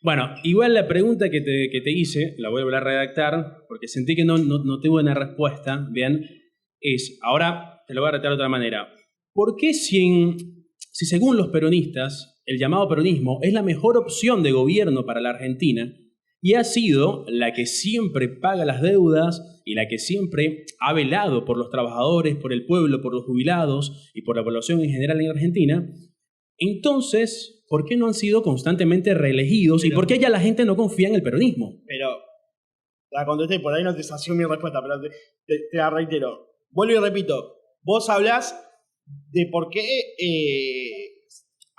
Bueno, igual la pregunta que te hice, la voy a volver a redactar, porque sentí que no tuve una respuesta, bien, es, ahora te lo voy a redactar de otra manera. ¿Por qué si según los peronistas, el llamado peronismo es la mejor opción de gobierno para la Argentina, y ha sido la que siempre paga las deudas y la que siempre ha velado por los trabajadores, por el pueblo, por los jubilados y por la población en general en Argentina, entonces, ¿por qué no han sido constantemente reelegidos y por qué ya la gente no confía en el peronismo? Pero, la contesté, por ahí no te sació mi respuesta, pero te la reitero. Vuelvo y repito, vos hablás de por qué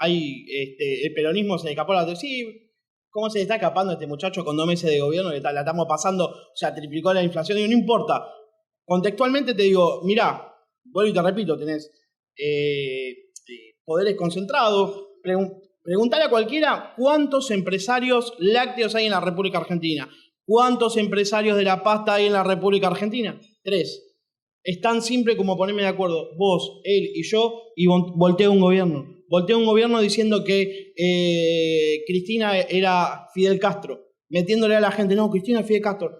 el peronismo se le escapó la... Sí, ¿cómo se le está escapando a este muchacho con 2 meses de gobierno que la estamos pasando? O sea, triplicó la inflación. Digo, no importa. Contextualmente te digo, mirá, vuelvo y te repito, tenés poderes concentrados. Preguntale a cualquiera cuántos empresarios lácteos hay en la República Argentina. ¿Cuántos empresarios de la pasta hay en la República Argentina? 3. Es tan simple como ponerme de acuerdo, vos, él y yo, y volteo un gobierno. Volteo un gobierno diciendo que Cristina era Fidel Castro, metiéndole a la gente, no, Cristina es Fidel Castro.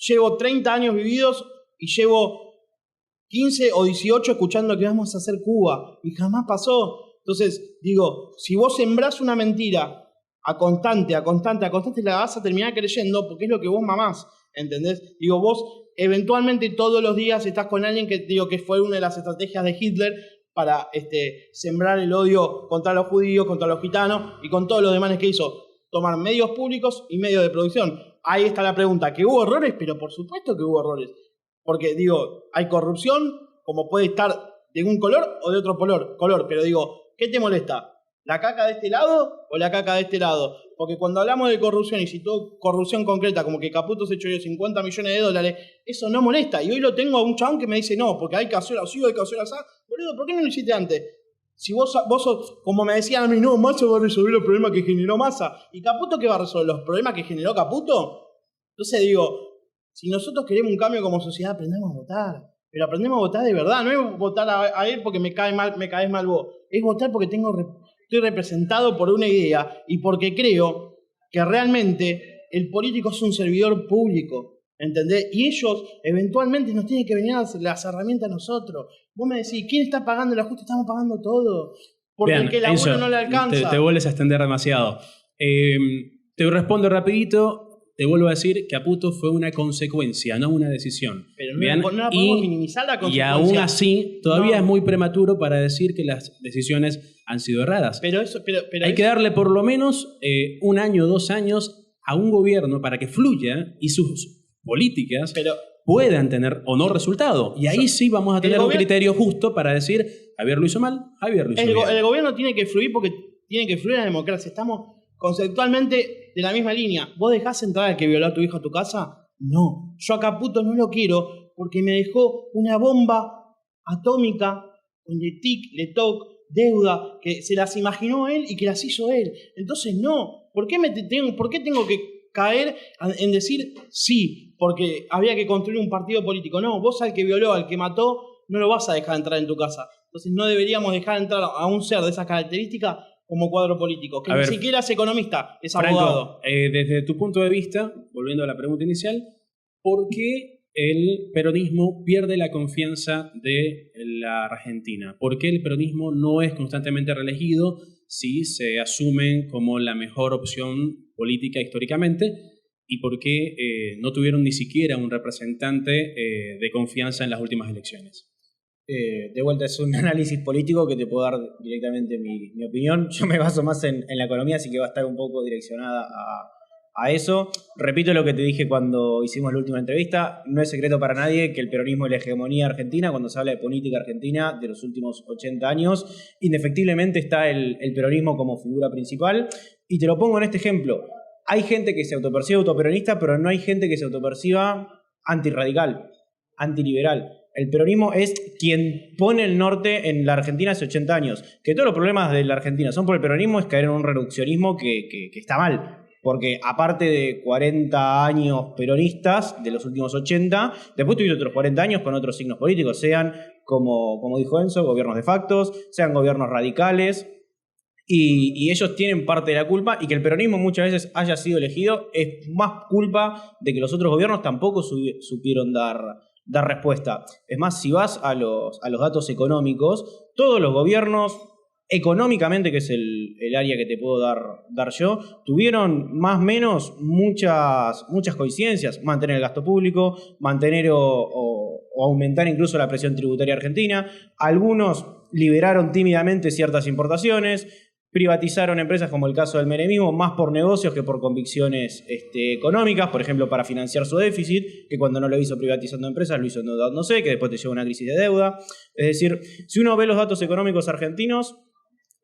Llevo 30 años vividos y llevo 15 o 18 escuchando que vamos a hacer Cuba, y jamás pasó. Entonces, digo, si vos sembrás una mentira a constante, la vas a terminar creyendo porque es lo que vos mamás, ¿entendés? Digo, vos eventualmente todos los días estás con alguien que fue una de las estrategias de Hitler para sembrar el odio contra los judíos, contra los gitanos y con todos los demás que hizo. Tomar medios públicos y medios de producción. Ahí está la pregunta. ¿Que hubo errores? Pero por supuesto que hubo errores. Porque, digo, hay corrupción, como puede estar de un color o de otro color. Pero digo, ¿qué te molesta? ¿La caca de este lado o la caca de este lado? Porque cuando hablamos de corrupción y si todo corrupción concreta, como que Caputo se echó yo 50 millones de dólares, eso no molesta. Y hoy lo tengo a un chabón que me dice, no, porque hay que hacer así, hay que hacer así. Boludo, ¿por qué no lo hiciste antes? Si vos sos, como me decían a mí, no, Massa va a resolver los problemas que generó Massa. ¿Y Caputo qué va a resolver? ¿Los problemas que generó Caputo? Entonces digo, si nosotros queremos un cambio como sociedad, aprendamos a votar. Pero aprendemos a votar de verdad. No es votar a él porque me caes mal vos. Es votar porque estoy representado por una idea y porque creo que realmente el político es un servidor público, ¿entendés? Y ellos eventualmente nos tienen que venir a las herramientas a nosotros. Vos me decís, ¿quién está pagando el ajuste? Estamos pagando todo. Porque bien, el que labura no le alcanza. Te vuelves a extender demasiado. Te respondo rapidito. Te vuelvo a decir que Caputo fue una consecuencia, no una decisión. Pero no la podemos minimizar la consecuencia. Y aún así, todavía es muy prematuro para decir que las decisiones han sido erradas. Pero hay que darle por lo menos 1 año, 2 años a un gobierno para que fluya y sus políticas puedan tener o no resultado. Y ahí sí vamos a tener un criterio justo para decir, Javier lo hizo mal, Javier lo hizo bien. El gobierno tiene que fluir porque tiene que fluir la democracia. Estamos conceptualmente de la misma línea. ¿Vos dejás entrar al que violó a tu hijo a tu casa? No. Yo a Caputo no lo quiero porque me dejó una bomba atómica con LETOC, deuda, que se las imaginó él y que las hizo él. Entonces no. ¿Por qué tengo que caer en decir sí, porque había que construir un partido político? No, vos al que violó, al que mató, no lo vas a dejar entrar en tu casa. Entonces no deberíamos dejar entrar a un ser de esas características como cuadro político, que A ni ver, siquiera es economista, es Franco, abogado. desde tu punto de vista, volviendo a la pregunta inicial, ¿por qué el peronismo pierde la confianza de la Argentina? ¿Por qué el peronismo no es constantemente reelegido si se asumen como la mejor opción política históricamente? ¿Y por qué no tuvieron ni siquiera un representante de confianza en las últimas elecciones? De vuelta, es un análisis político que te puedo dar directamente mi opinión. Yo me baso más en la economía, así que va a estar un poco direccionada a eso. Repito lo que te dije cuando hicimos la última entrevista. No es secreto para nadie que el peronismo es la hegemonía argentina. Cuando se habla de política argentina de los últimos 80 años, indefectiblemente está el peronismo como figura principal. Y te lo pongo en este ejemplo. Hay gente que se autopercibe autoperonista, pero no hay gente que se autoperciba antirradical, antiliberal. El peronismo es quien pone el norte en la Argentina hace 80 años. Que todos los problemas de la Argentina son por el peronismo, es caer en un reduccionismo que está mal. Porque aparte de 40 años peronistas de los últimos 80, después tuviste otros 40 años con otros signos políticos, sean, como dijo Enzo, gobiernos de factos, sean gobiernos radicales. Y ellos tienen parte de la culpa, y que el peronismo muchas veces haya sido elegido es más culpa de que los otros gobiernos tampoco supieron dar respuesta. Es más, si vas a los datos económicos, todos los gobiernos, económicamente, que es el área que te puedo dar yo, tuvieron más o menos muchas coincidencias. Mantener el gasto público, mantener o aumentar incluso la presión tributaria argentina. Algunos liberaron tímidamente ciertas importaciones, privatizaron empresas, como el caso del menemismo, más por negocios que por convicciones económicas, por ejemplo, para financiar su déficit, que cuando no lo hizo privatizando empresas, lo hizo endeudándose, que después te lleva a una crisis de deuda. Es decir, si uno ve los datos económicos argentinos,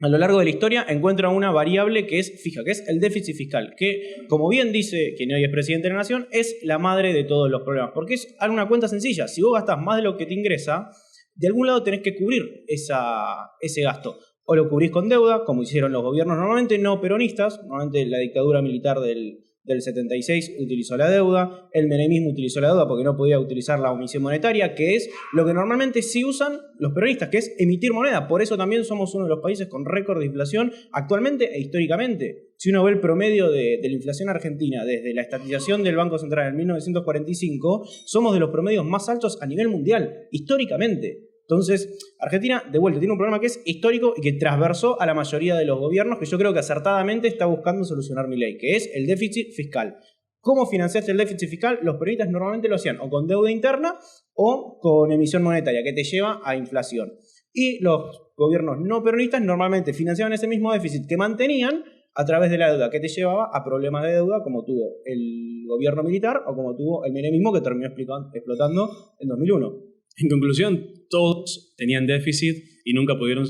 a lo largo de la historia encuentra una variable que es fija, que es el déficit fiscal, que, como bien dice quien hoy es presidente de la Nación, es la madre de todos los problemas, porque es una cuenta sencilla. Si vos gastás más de lo que te ingresa, de algún lado tenés que cubrir ese gasto. O lo cubrís con deuda, como hicieron los gobiernos normalmente no peronistas. Normalmente la dictadura militar del 76 utilizó la deuda, el menemismo utilizó la deuda porque no podía utilizar la omisión monetaria, que es lo que normalmente sí usan los peronistas, que es emitir moneda. Por eso también somos uno de los países con récord de inflación actualmente e históricamente. Si uno ve el promedio de la inflación argentina desde la estatización del Banco Central en 1945, somos de los promedios más altos a nivel mundial, históricamente. Entonces, Argentina, de vuelta, tiene un problema que es histórico y que transversó a la mayoría de los gobiernos, que yo creo que acertadamente está buscando solucionar Milei, que es el déficit fiscal. ¿Cómo financiaste el déficit fiscal? Los peronistas normalmente lo hacían o con deuda interna o con emisión monetaria, que te lleva a inflación. Y los gobiernos no peronistas normalmente financiaban ese mismo déficit que mantenían a través de la deuda, que te llevaba a problemas de deuda como tuvo el gobierno militar o como tuvo el menemismo, que terminó explotando en 2001. En conclusión, todos tenían déficit y nunca pudieron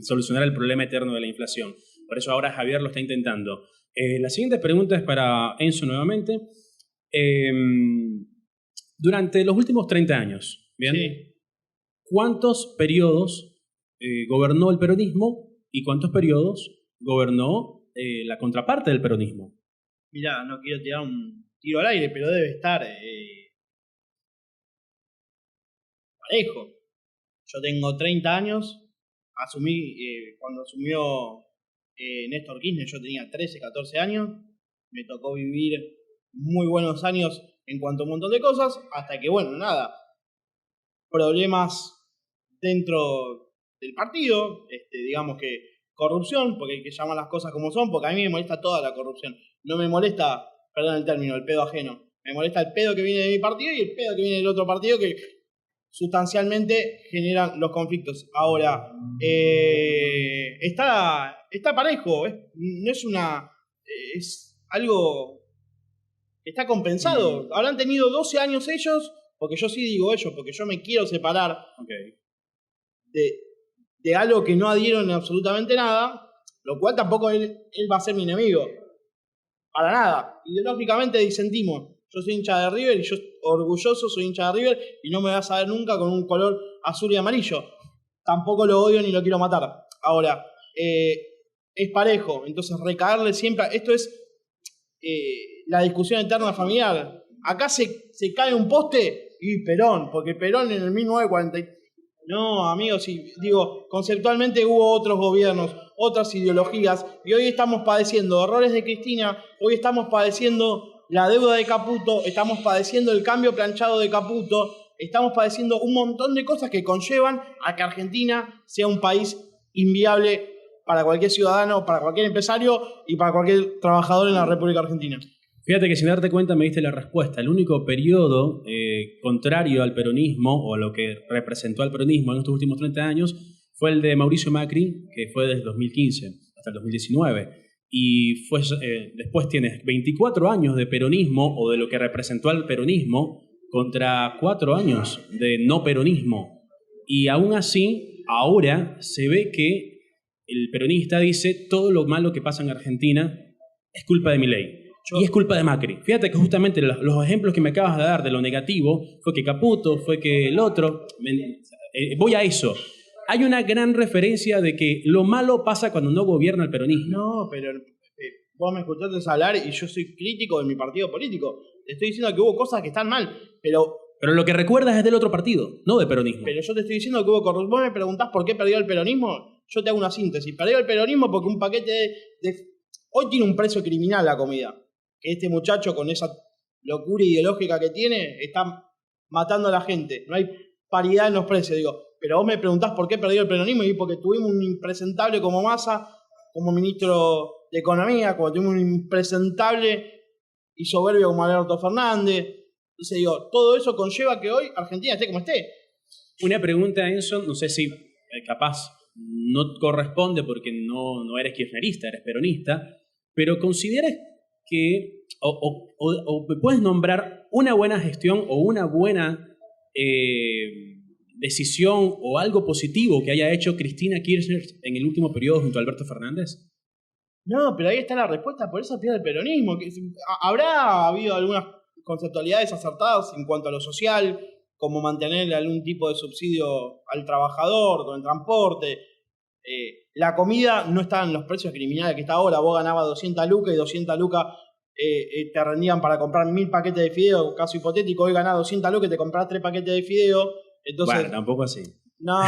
solucionar el problema eterno de la inflación. Por eso ahora Javier lo está intentando. La siguiente pregunta es para Enzo nuevamente. Durante los últimos 30 años, ¿bien? Sí. ¿Cuántos periodos gobernó el peronismo y cuántos periodos gobernó la contraparte del peronismo? Mirá, no quiero tirar un tiro al aire, pero debe estar parejo. Yo tengo 30 años, cuando asumió Néstor Kirchner yo tenía 13, 14 años, me tocó vivir muy buenos años en cuanto a un montón de cosas, hasta que, bueno, nada, problemas dentro del partido, digamos que corrupción, porque hay que llamar las cosas como son, porque a mí me molesta toda la corrupción. No me molesta, perdón el término, el pedo ajeno. Me molesta el pedo que viene de mi partido y el pedo que viene del otro partido, que sustancialmente generan los conflictos. Ahora, está parejo, no es es algo que está compensado. Habrán tenido 12 años ellos, porque yo sí digo ellos, porque yo me quiero separar de algo que no adhieron absolutamente nada, lo cual tampoco él va a ser mi enemigo. Para nada. Ideológicamente disentimos. Yo soy hincha de River y yo orgulloso soy hincha de River y no me vas a ver nunca con un color azul y amarillo. Tampoco lo odio ni lo quiero matar. Ahora, es parejo, entonces recaerle siempre... Esto es la discusión eterna familiar. Acá se cae un poste y Perón, porque Perón en el 1940... No, amigos, sí, digo, conceptualmente hubo otros gobiernos, otras ideologías, y hoy estamos padeciendo errores de Cristina, hoy estamos padeciendo la deuda de Caputo, estamos padeciendo el cambio planchado de Caputo, estamos padeciendo un montón de cosas que conllevan a que Argentina sea un país inviable para cualquier ciudadano, para cualquier empresario y para cualquier trabajador en la República Argentina. Fíjate que sin darte cuenta me diste la respuesta. El único periodo contrario al peronismo o lo que representó al peronismo en estos últimos 30 años fue el de Mauricio Macri, que fue desde el 2015 hasta el 2019. Y después tienes 24 años de peronismo o de lo que representó al peronismo contra 4 años de no peronismo. Y aún así, ahora se ve que el peronista dice todo lo malo que pasa en Argentina es culpa de Milei. Y es culpa de Macri. Fíjate que justamente los ejemplos que me acabas de dar de lo negativo fue que Caputo, fue que el otro. Voy a eso. Hay una gran referencia de que lo malo pasa cuando no gobierna el peronismo. No, pero vos me escuchaste hablar y yo soy crítico de mi partido político. Te estoy diciendo que hubo cosas que están mal, pero lo que recuerdas es del otro partido, no de peronismo. Pero yo te estoy diciendo que hubo corrupción. Vos me preguntás por qué perdió el peronismo. Yo te hago una síntesis. Perdió el peronismo porque un paquete hoy tiene un precio criminal la comida. Que este muchacho con esa locura ideológica que tiene está matando a la gente. No hay paridad en los precios, digo. Pero vos me preguntás por qué perdió el peronismo y porque tuvimos un impresentable como Massa, como ministro de Economía, como tuvimos un impresentable y soberbio como Alberto Fernández. Entonces digo, todo eso conlleva que hoy Argentina esté como esté. Una pregunta, Enzo, no sé si capaz no corresponde porque no eres kirchnerista, eres peronista, pero ¿consideras que o me puedes nombrar una buena gestión o una buena decisión o algo positivo que haya hecho Cristina Kirchner en el último periodo junto a Alberto Fernández? No, pero ahí está la respuesta, por eso pierde el peronismo. Habrá habido algunas conceptualidades acertadas en cuanto a lo social, como mantener algún tipo de subsidio al trabajador con el transporte. La comida no está en los precios criminales que está ahora. Vos ganabas 200 lucas y 200 lucas te rendían para comprar 1000 paquetes de fideo, caso hipotético. Hoy ganás 200 lucas y te comprás 3 paquetes de fideo. Entonces, bueno, tampoco así. No,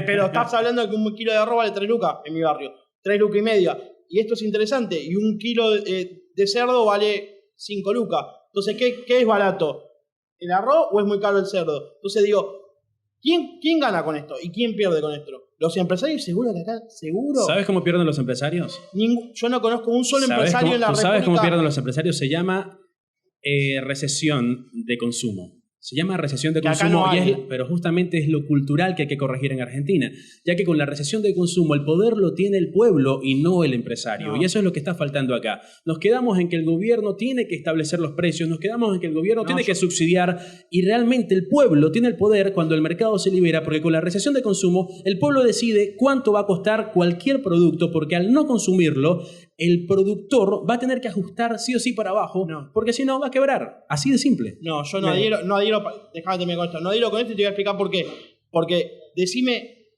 pero estás hablando de que un kilo de arroz vale 3 lucas en mi barrio. 3 lucas y media. Y esto es interesante. Y un kilo de cerdo vale 5 lucas. Entonces, ¿qué es barato? ¿El arroz o es muy caro el cerdo? Entonces digo, ¿quién gana con esto? ¿Y quién pierde con esto? ¿Los empresarios? ¿Seguro que acá? ¿Seguro? ¿Sabes cómo pierden los empresarios? Yo no conozco un solo empresario en la República. ¿Sabes cómo pierden los empresarios? Se llama recesión de consumo. Se llama recesión de consumo, pero justamente es lo cultural que hay que corregir en Argentina, ya que con la recesión de consumo el poder lo tiene el pueblo y no el empresario. Y eso es lo que está faltando acá. Nos quedamos en que el gobierno tiene que establecer los precios, nos quedamos en que el gobierno tiene que subsidiar, y realmente el pueblo tiene el poder cuando el mercado se libera, porque con la recesión de consumo el pueblo decide cuánto va a costar cualquier producto, porque al no consumirlo, el productor va a tener que ajustar sí o sí para abajo, porque si no va a quebrar. Así de simple. No, yo no adhiero, déjame terminar con esto. No adhiero con esto y te voy a explicar por qué. Porque decime,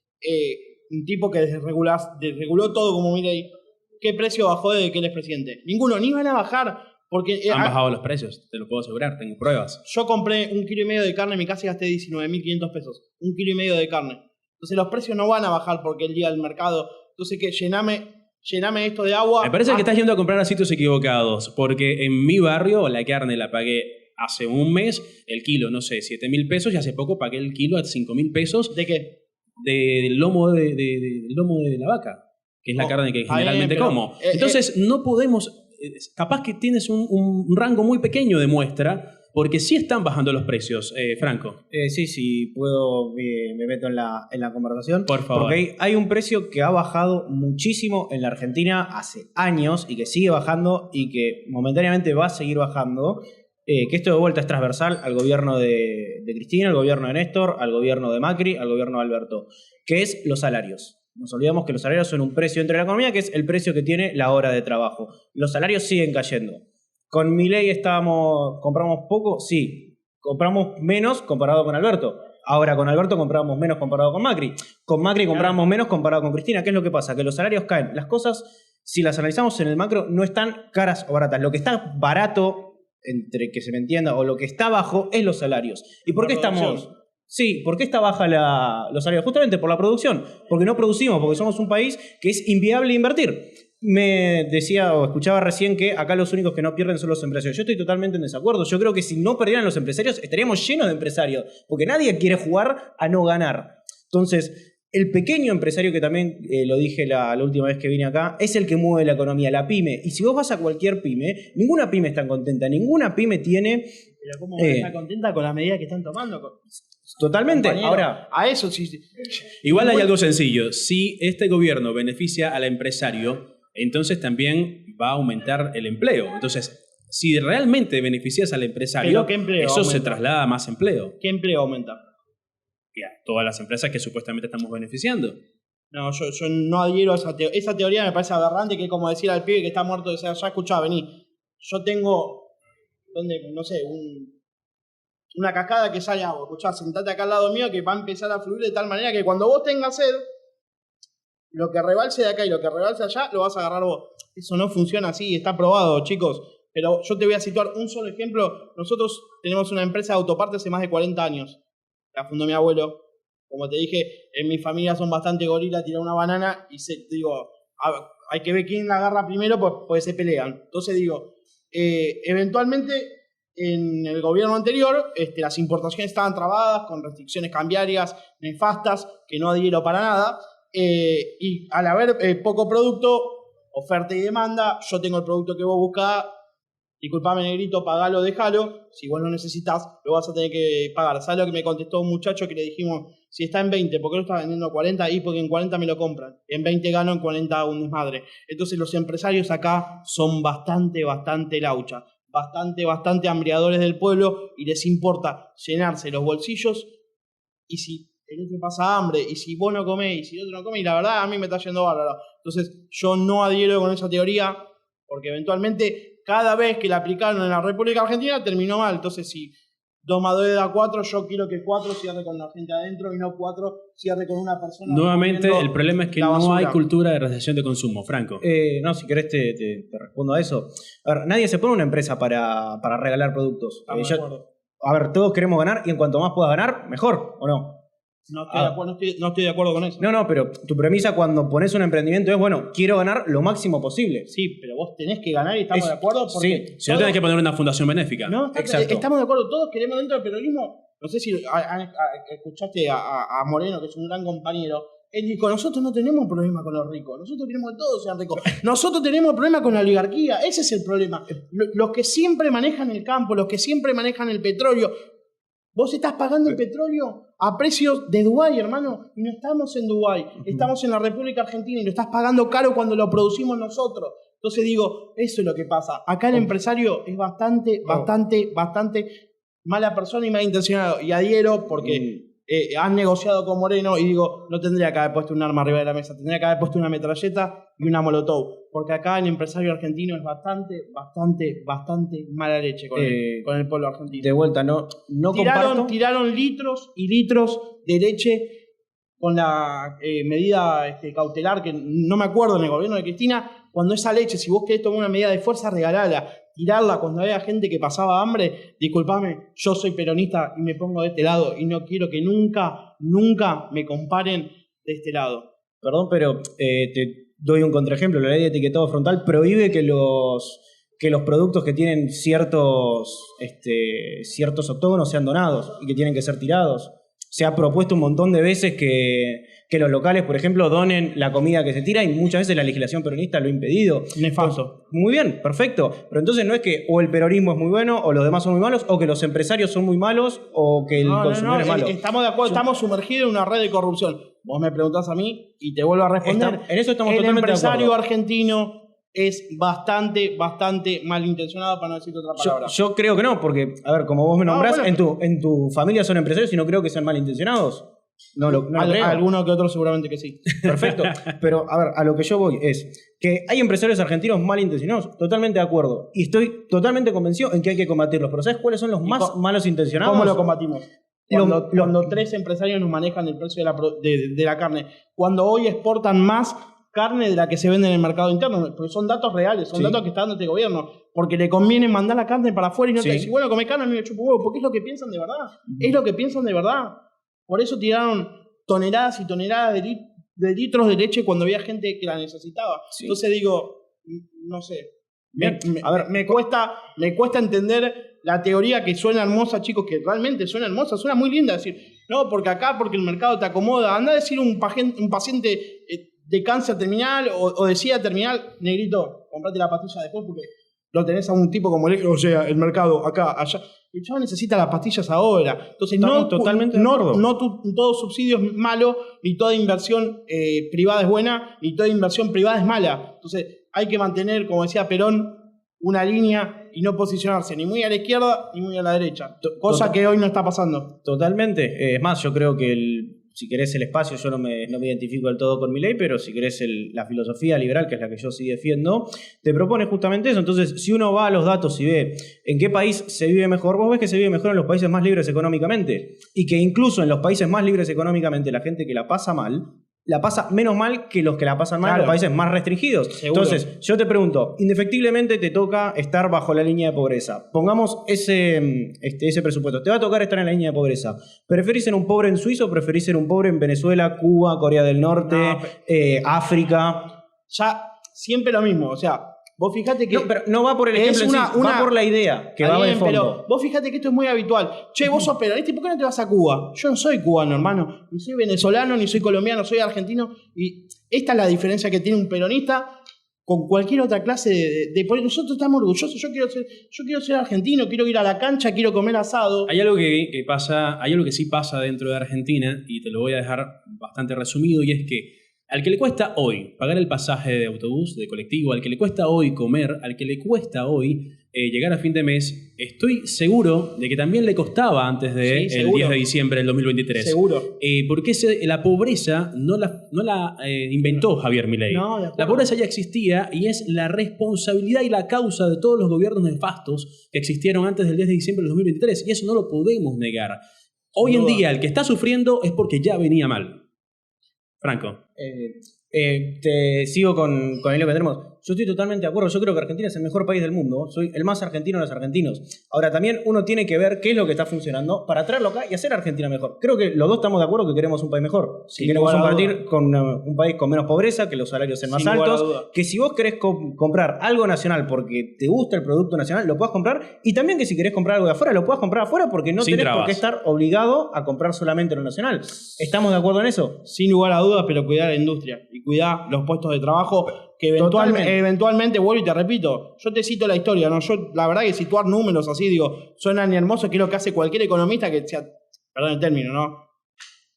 un tipo que desreguló todo como Milei, ¿qué precio bajó desde que él es presidente? Ninguno, ni van a bajar. Porque han bajado los precios, te lo puedo asegurar, tengo pruebas. Yo compré 1,5 kilos de carne en mi casa y gasté 19.500 pesos. 1,5 kilos de carne. Entonces los precios no van a bajar porque el día del mercado. Entonces que llename esto de agua. Me parece que estás yendo a comprar a sitios equivocados, porque en mi barrio la carne la pagué hace un mes, el kilo, no sé, 7.000 pesos, y hace poco pagué el kilo a 5.000 pesos. ¿De qué? Del lomo de la vaca, que es la carne que generalmente como. Entonces no podemos, capaz que tienes un rango muy pequeño de muestra, porque sí están bajando los precios, Franco. Sí, puedo, me meto en la conversación. Por favor. Porque hay un precio que ha bajado muchísimo en la Argentina hace años y que sigue bajando y que momentáneamente va a seguir bajando. Que esto de vuelta es transversal al gobierno de Cristina, al gobierno de Néstor, al gobierno de Macri, al gobierno de Alberto, que es los salarios. Nos olvidamos que los salarios son un precio dentro de la economía, que es el precio que tiene la hora de trabajo. Los salarios siguen cayendo. ¿Con Milei compramos poco? Sí. ¿Compramos menos comparado con Alberto? Ahora con Alberto compramos menos comparado con Macri. Con Macri compramos menos comparado con Cristina. ¿Qué es lo que pasa? Que los salarios caen. Las cosas, si las analizamos en el macro, no están caras o baratas. Lo que está barato, entre que se me entienda, o lo que está bajo, es los salarios. ¿Y por qué estamos...? Sí, ¿por qué está baja los salarios? Justamente por la producción, porque no producimos, porque somos un país que es inviable invertir. Me decía o escuchaba recién que acá los únicos que no pierden son los empresarios. Yo estoy totalmente en desacuerdo. Yo creo que si no perdieran los empresarios, estaríamos llenos de empresarios, porque nadie quiere jugar a no ganar. Entonces, el pequeño empresario, que también lo dije la última vez que vine acá, es el que mueve la economía, la pyme. Y si vos vas a cualquier pyme, ninguna pyme está contenta, ninguna pyme tiene... Pero ¿cómo está contenta con las medidas que están tomando? Totalmente. Compañero, Ahora, a eso sí. Igual hay algo sencillo. Si este gobierno beneficia al empresario, entonces también va a aumentar el empleo. Entonces, si realmente beneficias al empresario, ¿Pero qué empleo eso aumenta? se traslada a más empleo. ¿Qué empleo aumenta? Y a todas las empresas que supuestamente estamos beneficiando. No, yo no adhiero a esa teoría. Esa teoría me parece aberrante, que es como decir al pibe que está muerto de sed, ya escuchá, vení. Yo tengo, no sé, una cascada que sale agua. Escuchá, sentate acá al lado mío que va a empezar a fluir de tal manera que cuando vos tengas sed, lo que rebalse de acá y lo que rebalse allá, lo vas a agarrar vos. Eso no funciona así, está probado, chicos. Pero yo te voy a situar un solo ejemplo. Nosotros tenemos una empresa de autopartes hace más de 40 años. La fundó mi abuelo. Como te dije, en mi familia son bastante gorilas, tiran una banana y hay que ver quién la agarra primero porque se pelean. Entonces digo, eventualmente en el gobierno anterior las importaciones estaban trabadas con restricciones cambiarias nefastas que no adhiero para nada. Y al haber poco producto, oferta y demanda, yo tengo el producto que vos buscás. Disculpame, negrito, pagalo, déjalo. Si vos lo necesitas, lo vas a tener que pagar. ¿Sabes lo que me contestó un muchacho que le dijimos? Si está en 20, ¿por qué lo está vendiendo a 40? Y porque en 40 me lo compran. En 20 gano, en 40 hago un desmadre. Entonces los empresarios acá son bastante laucha. Bastante hambriadores del pueblo y les importa llenarse los bolsillos. Y si el otro pasa hambre, y si vos no comés, y si el otro no come, y la verdad a mí me está yendo bárbaro. Entonces yo no adhiero con esa teoría, porque eventualmente cada vez que la aplicaron en la República Argentina terminó mal. Entonces si 2 más 2 da 4, yo quiero que 4 cierre con la gente adentro y no 4 cierre con una persona. Nuevamente, el problema es que no basura. hay cultura de realización de consumo, Franco. no, si querés te respondo a eso. A ver, nadie se pone una empresa para regalar productos. Estamos de acuerdo. A ver, todos queremos ganar y en cuanto más puedas ganar, mejor, ¿o no? No estoy de acuerdo con eso. No, pero tu premisa cuando pones un emprendimiento es, bueno, quiero ganar lo máximo posible. Sí, pero vos tenés que ganar y estamos de acuerdo porque... Sí, Si no, tenés que poner una fundación benéfica. No, Exacto. estamos de acuerdo, todos queremos dentro del peronismo. No sé si escuchaste a Moreno, que es un gran compañero. Él dijo, nosotros no tenemos problema con los ricos, nosotros queremos que todos sean ricos. Nosotros tenemos problema con la oligarquía, ese es el problema. Los que siempre manejan el campo, los que siempre manejan el petróleo. Vos estás pagando el petróleo a precios de Dubái, hermano, y no estamos en Dubái, estamos en la República Argentina y lo estás pagando caro cuando lo producimos nosotros. Entonces digo, eso es lo que pasa. Acá el empresario es bastante mala persona y malintencionado. Y adhiero porque han negociado con Moreno y digo, no tendría que haber puesto un arma arriba de la mesa, tendría que haber puesto una metralleta y una molotov. Porque acá el empresario argentino es bastante mala leche con el pueblo argentino. De vuelta, no comparto. Tiraron litros y litros de leche con la medida cautelar, que no me acuerdo en el gobierno de Cristina, cuando esa leche, si vos querés tomar una medida de fuerza, regalala. Tirarla cuando había gente que pasaba hambre, disculpame, yo soy peronista y me pongo de este lado y no quiero que nunca me comparen de este lado. Perdón, pero te doy un contraejemplo. La ley de etiquetado frontal prohíbe que los productos que tienen ciertos octógonos sean donados y que tienen que ser tirados. Se ha propuesto un montón de veces que los locales, por ejemplo, donen la comida que se tira y muchas veces la legislación peronista lo ha impedido. Nefasto. Muy bien, perfecto. Pero entonces no es que o el peronismo es muy bueno o los demás son muy malos o que los empresarios son muy malos o que el consumidor es malo. Estamos de acuerdo, estamos sumergidos en una red de corrupción. Vos me preguntás a mí y te vuelvo a responder. En eso estamos totalmente de acuerdo. El empresario argentino es bastante malintencionado, para no decir otra palabra. Yo creo que no, porque, a ver, como vos me nombrás, bueno, en tu familia son empresarios y no creo que sean malintencionados. No lo creo. Alguno que otro seguramente que sí. Perfecto. Pero, a ver, a lo que yo voy es que hay empresarios argentinos malintencionados, totalmente de acuerdo. Y estoy totalmente convencido en que hay que combatirlos. Pero ¿sabes cuáles son los más malos intencionados? ¿Cómo lo combatimos? Cuando 3 empresarios nos manejan el precio de la carne. Cuando hoy exportan más carne de la que se vende en el mercado interno, porque son datos reales, son datos que está dando este gobierno, porque le conviene mandar la carne para afuera y no te decir, bueno, come carne, a mí me chupo huevo, porque es lo que piensan de verdad, es lo que piensan de verdad. Por eso tiraron toneladas y toneladas de litros de leche cuando había gente que la necesitaba. Sí. Entonces digo, no sé. Me cuesta entender la teoría que suena hermosa, chicos, que realmente suena hermosa, suena muy linda. Decir, no, porque el mercado te acomoda. Anda a decir un paciente de cáncer terminal o de SIDA terminal, negrito, comprate la pastilla después porque lo tenés a un tipo como o sea, el mercado, acá, allá. El chaval necesita las pastillas ahora. Entonces, no todo subsidio es malo, ni toda inversión privada es buena, ni toda inversión privada es mala. Entonces, hay que mantener, como decía Perón, una línea y no posicionarse ni muy a la izquierda ni muy a la derecha. Cosa que hoy no está pasando. Totalmente. Es más, yo creo que si querés el espacio, yo no me identifico del todo con Milei, pero si querés la filosofía liberal, que es la que yo sí defiendo, te propone justamente eso. Entonces, si uno va a los datos y ve en qué país se vive mejor, vos ves que se vive mejor en los países más libres económicamente. Y que incluso en los países más libres económicamente, la gente que la pasa mal, la pasa menos mal que los que la pasan mal en los países más restringidos. Seguro. Entonces, yo te pregunto, indefectiblemente te toca estar bajo la línea de pobreza. Pongamos ese presupuesto. Te va a tocar estar en la línea de pobreza. ¿Preferís ser un pobre en Suiza o preferís ser un pobre en Venezuela, Cuba, Corea del Norte, África? Ya, siempre lo mismo. O sea, vos fijate que... No, pero no va por el ejemplo va por la idea que va de fondo. Pero vos fijate que esto es muy habitual. Che, vos sos peronista, ¿por qué no te vas a Cuba? Yo no soy cubano, hermano. Ni soy venezolano, ni soy colombiano, soy argentino. Y esta es la diferencia que tiene un peronista con cualquier otra clase de nosotros estamos orgullosos. Yo quiero ser argentino, quiero ir a la cancha, quiero comer asado. Hay algo que pasa, hay algo que sí pasa dentro de Argentina, y te lo voy a dejar bastante resumido, y es que al que le cuesta hoy pagar el pasaje de autobús, de colectivo, al que le cuesta hoy comer, al que le cuesta hoy llegar a fin de mes, estoy seguro de que también le costaba antes del 10 de diciembre del 2023. Seguro. Porque la pobreza no la inventó Javier Milei. No, la pobreza ya existía y es la responsabilidad y la causa de todos los gobiernos nefastos que existieron antes del 10 de diciembre del 2023. Y eso no lo podemos negar. Hoy en día el que está sufriendo es porque ya venía mal. Franco. Te sigo con el hilo que tenemos. Yo estoy totalmente de acuerdo. Yo creo que Argentina es el mejor país del mundo. Soy el más argentino de los argentinos. Ahora, también uno tiene que ver qué es lo que está funcionando para traerlo acá y hacer a Argentina mejor. Creo que los dos estamos de acuerdo que queremos un país mejor. Si queremos un país con menos pobreza, que los salarios sean más altos, que si vos querés comprar algo nacional porque te gusta el producto nacional, lo puedas comprar. Y también que si querés comprar algo de afuera, lo puedas comprar afuera porque no tenés por qué estar obligado a comprar solamente lo nacional. ¿Estamos de acuerdo en eso? Sin lugar a dudas, pero cuidar la industria y cuidar los puestos de trabajo que eventualmente, vuelvo y te repito, yo te cito la historia, ¿no? Yo la verdad que situar números así, digo, suenan hermosos, que es lo que hace cualquier economista que sea, perdón el término, ¿no?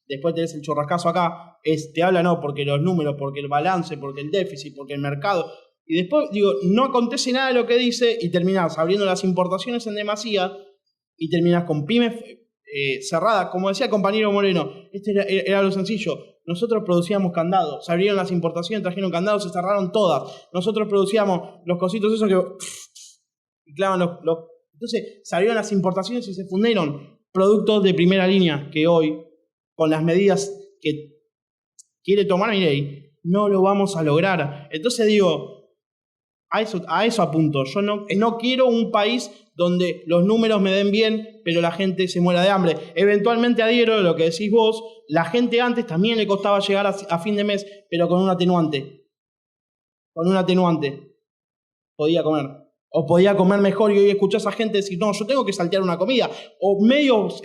Después tenés el churrascazo acá, te habla, no, porque los números, porque el balance, porque el déficit, porque el mercado, y después, digo, no acontece nada de lo que dice y terminás abriendo las importaciones en demasía y terminás con pymes cerradas, como decía el compañero Moreno, era lo sencillo. Nosotros producíamos candados, se abrieron las importaciones, trajeron candados, se cerraron todas. Nosotros producíamos los cositos esos que clavan entonces se abrieron las importaciones y se fundieron productos de primera línea que hoy, con las medidas que quiere tomar Milei, no lo vamos a lograr. Entonces digo, a eso apunto. Yo no quiero un país donde los números me den bien, pero la gente se muera de hambre. Eventualmente adhiero a lo que decís vos, la gente antes también le costaba llegar a fin de mes, pero con un atenuante. Con un atenuante. Podía comer. O podía comer mejor, y hoy escuchás a gente decir, no, yo tengo que saltear una comida. O medios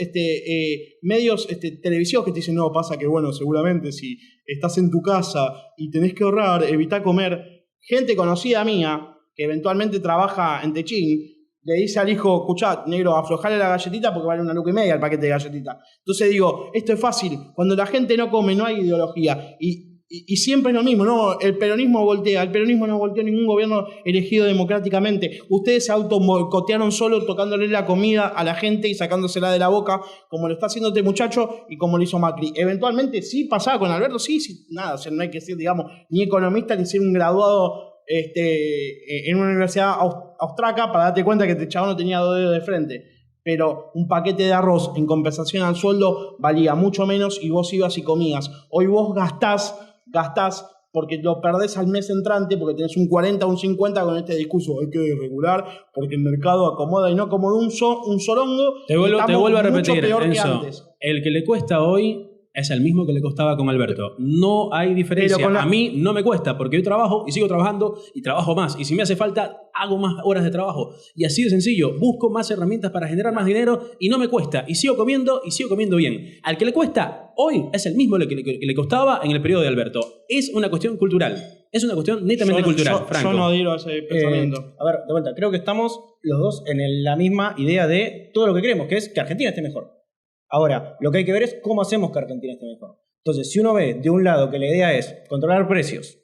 televisivos que te dicen, no, pasa que bueno, seguramente si estás en tu casa y tenés que ahorrar, evitá comer. Gente conocida mía, que eventualmente trabaja en Techín, le dice al hijo, escuchá, negro, aflojale la galletita porque vale 1,5 lucas el paquete de galletita. Entonces digo, esto es fácil. Cuando la gente no come, no hay ideología. Y siempre es lo mismo, ¿no? El peronismo voltea. El peronismo no volteó ningún gobierno elegido democráticamente. Ustedes se autoboicotearon solo tocándole la comida a la gente y sacándosela de la boca, como lo está haciendo este muchacho y como lo hizo Macri. Eventualmente sí pasaba con Alberto, sí, nada, o sea, no hay que ser, digamos, ni economista ni ser un graduado en una universidad austriaca para darte cuenta que este chabón no tenía 2 dedos de frente. Pero un paquete de arroz en compensación al sueldo valía mucho menos y vos ibas y comías. Hoy vos gastás porque lo perdés al mes entrante, porque tenés un 40 o un 50 con este discurso, hay que regular porque el mercado acomoda y no acomoda un sorongo. Te vuelvo a repetir, peor Enzo, que antes. el que le cuesta hoy es el mismo que le costaba con Alberto. No hay diferencia. A mí no me cuesta porque yo trabajo y sigo trabajando y trabajo más. Y si me hace falta, hago más horas de trabajo. Y así de sencillo. Busco más herramientas para generar más dinero y no me cuesta. Y sigo comiendo bien. Al que le cuesta hoy es el mismo que le costaba en el periodo de Alberto. Es una cuestión cultural. Es una cuestión netamente cultural, Franco. Yo no adhiero a ese pensamiento. A ver, de vuelta, creo que estamos los dos en la misma idea de todo lo que queremos, que es que Argentina esté mejor. Ahora, lo que hay que ver es cómo hacemos que Argentina esté mejor. Entonces, si uno ve de un lado que la idea es controlar precios,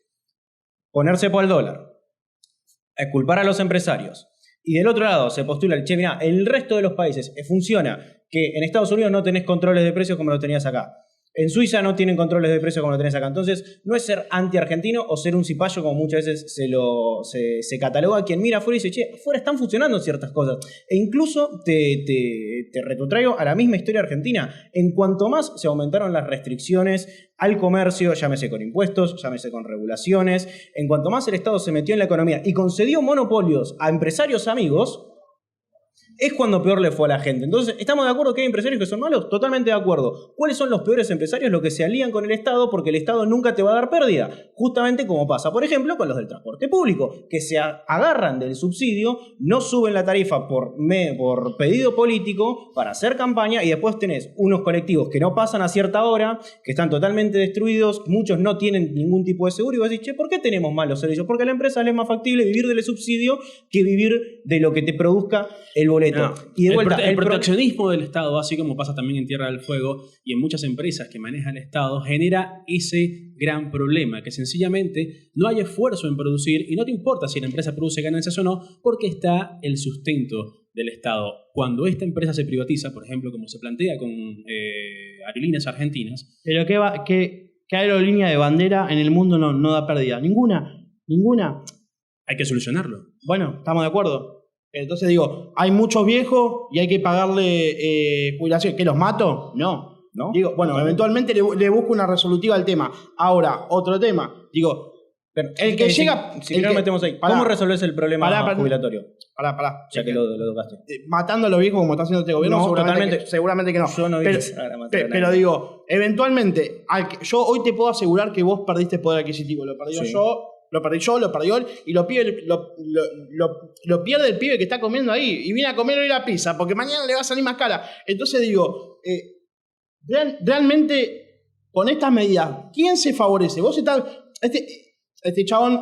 ponerse por el dólar, culpar a los empresarios, y del otro lado se postula che, mirá, el resto de los países funciona, que en Estados Unidos no tenés controles de precios como lo tenías acá. En Suiza no tienen controles de precios como lo tenés acá. Entonces, no es ser anti-argentino o ser un cipayo como muchas veces se cataloga. Quien mira afuera y dice, che, afuera están funcionando ciertas cosas. E incluso te retrotraigo a la misma historia argentina. En cuanto más se aumentaron las restricciones al comercio, llámese con impuestos, llámese con regulaciones, en cuanto más el Estado se metió en la economía y concedió monopolios a empresarios amigos, es cuando peor le fue a la gente. Entonces, ¿estamos de acuerdo que hay empresarios que son malos? Totalmente de acuerdo. ¿Cuáles son los peores empresarios? Los que se alían con el Estado porque el Estado nunca te va a dar pérdida. Justamente como pasa, por ejemplo, con los del transporte público, que se agarran del subsidio, no suben la tarifa por pedido político para hacer campaña y después tenés unos colectivos que no pasan a cierta hora, que están totalmente destruidos, muchos no tienen ningún tipo de seguro y vos decís, che, ¿por qué tenemos malos servicios? Porque a la empresa le es más factible vivir del subsidio que vivir de lo que te produzca el boleto. No. Y de vuelta, el proteccionismo del Estado, así como pasa también en Tierra del Fuego y en muchas empresas que maneja el Estado, genera ese gran problema, que sencillamente no hay esfuerzo en producir y no te importa si la empresa produce ganancias o no, porque está el sustento del Estado. Cuando esta empresa se privatiza, por ejemplo, como se plantea con Aerolíneas Argentinas... Pero ¿qué aerolínea de bandera en el mundo no da pérdida? Ninguna. Hay que solucionarlo. Bueno, estamos de acuerdo. Entonces digo, hay muchos viejos y hay que pagarle jubilación. ¿Qué, los mato? No. Digo, bueno, eventualmente le busco una resolutiva al tema. Ahora, otro tema. Digo, pero el que llega... Si no metemos ahí, ¿cómo resolvés el problema jubilatorio? Pará. Ya que lo educaste. Matando a los viejos como está haciendo este gobierno, no, seguramente que no. Yo no pero digo, eventualmente, yo hoy te puedo asegurar que vos perdiste poder adquisitivo. Lo perdí yo. Lo perdió él y lo pierde el pibe que está comiendo ahí y viene a comer hoy la pizza porque mañana le va a salir más cara. Entonces digo, realmente con estas medidas, ¿quién se favorece? Vos estás, este chabón,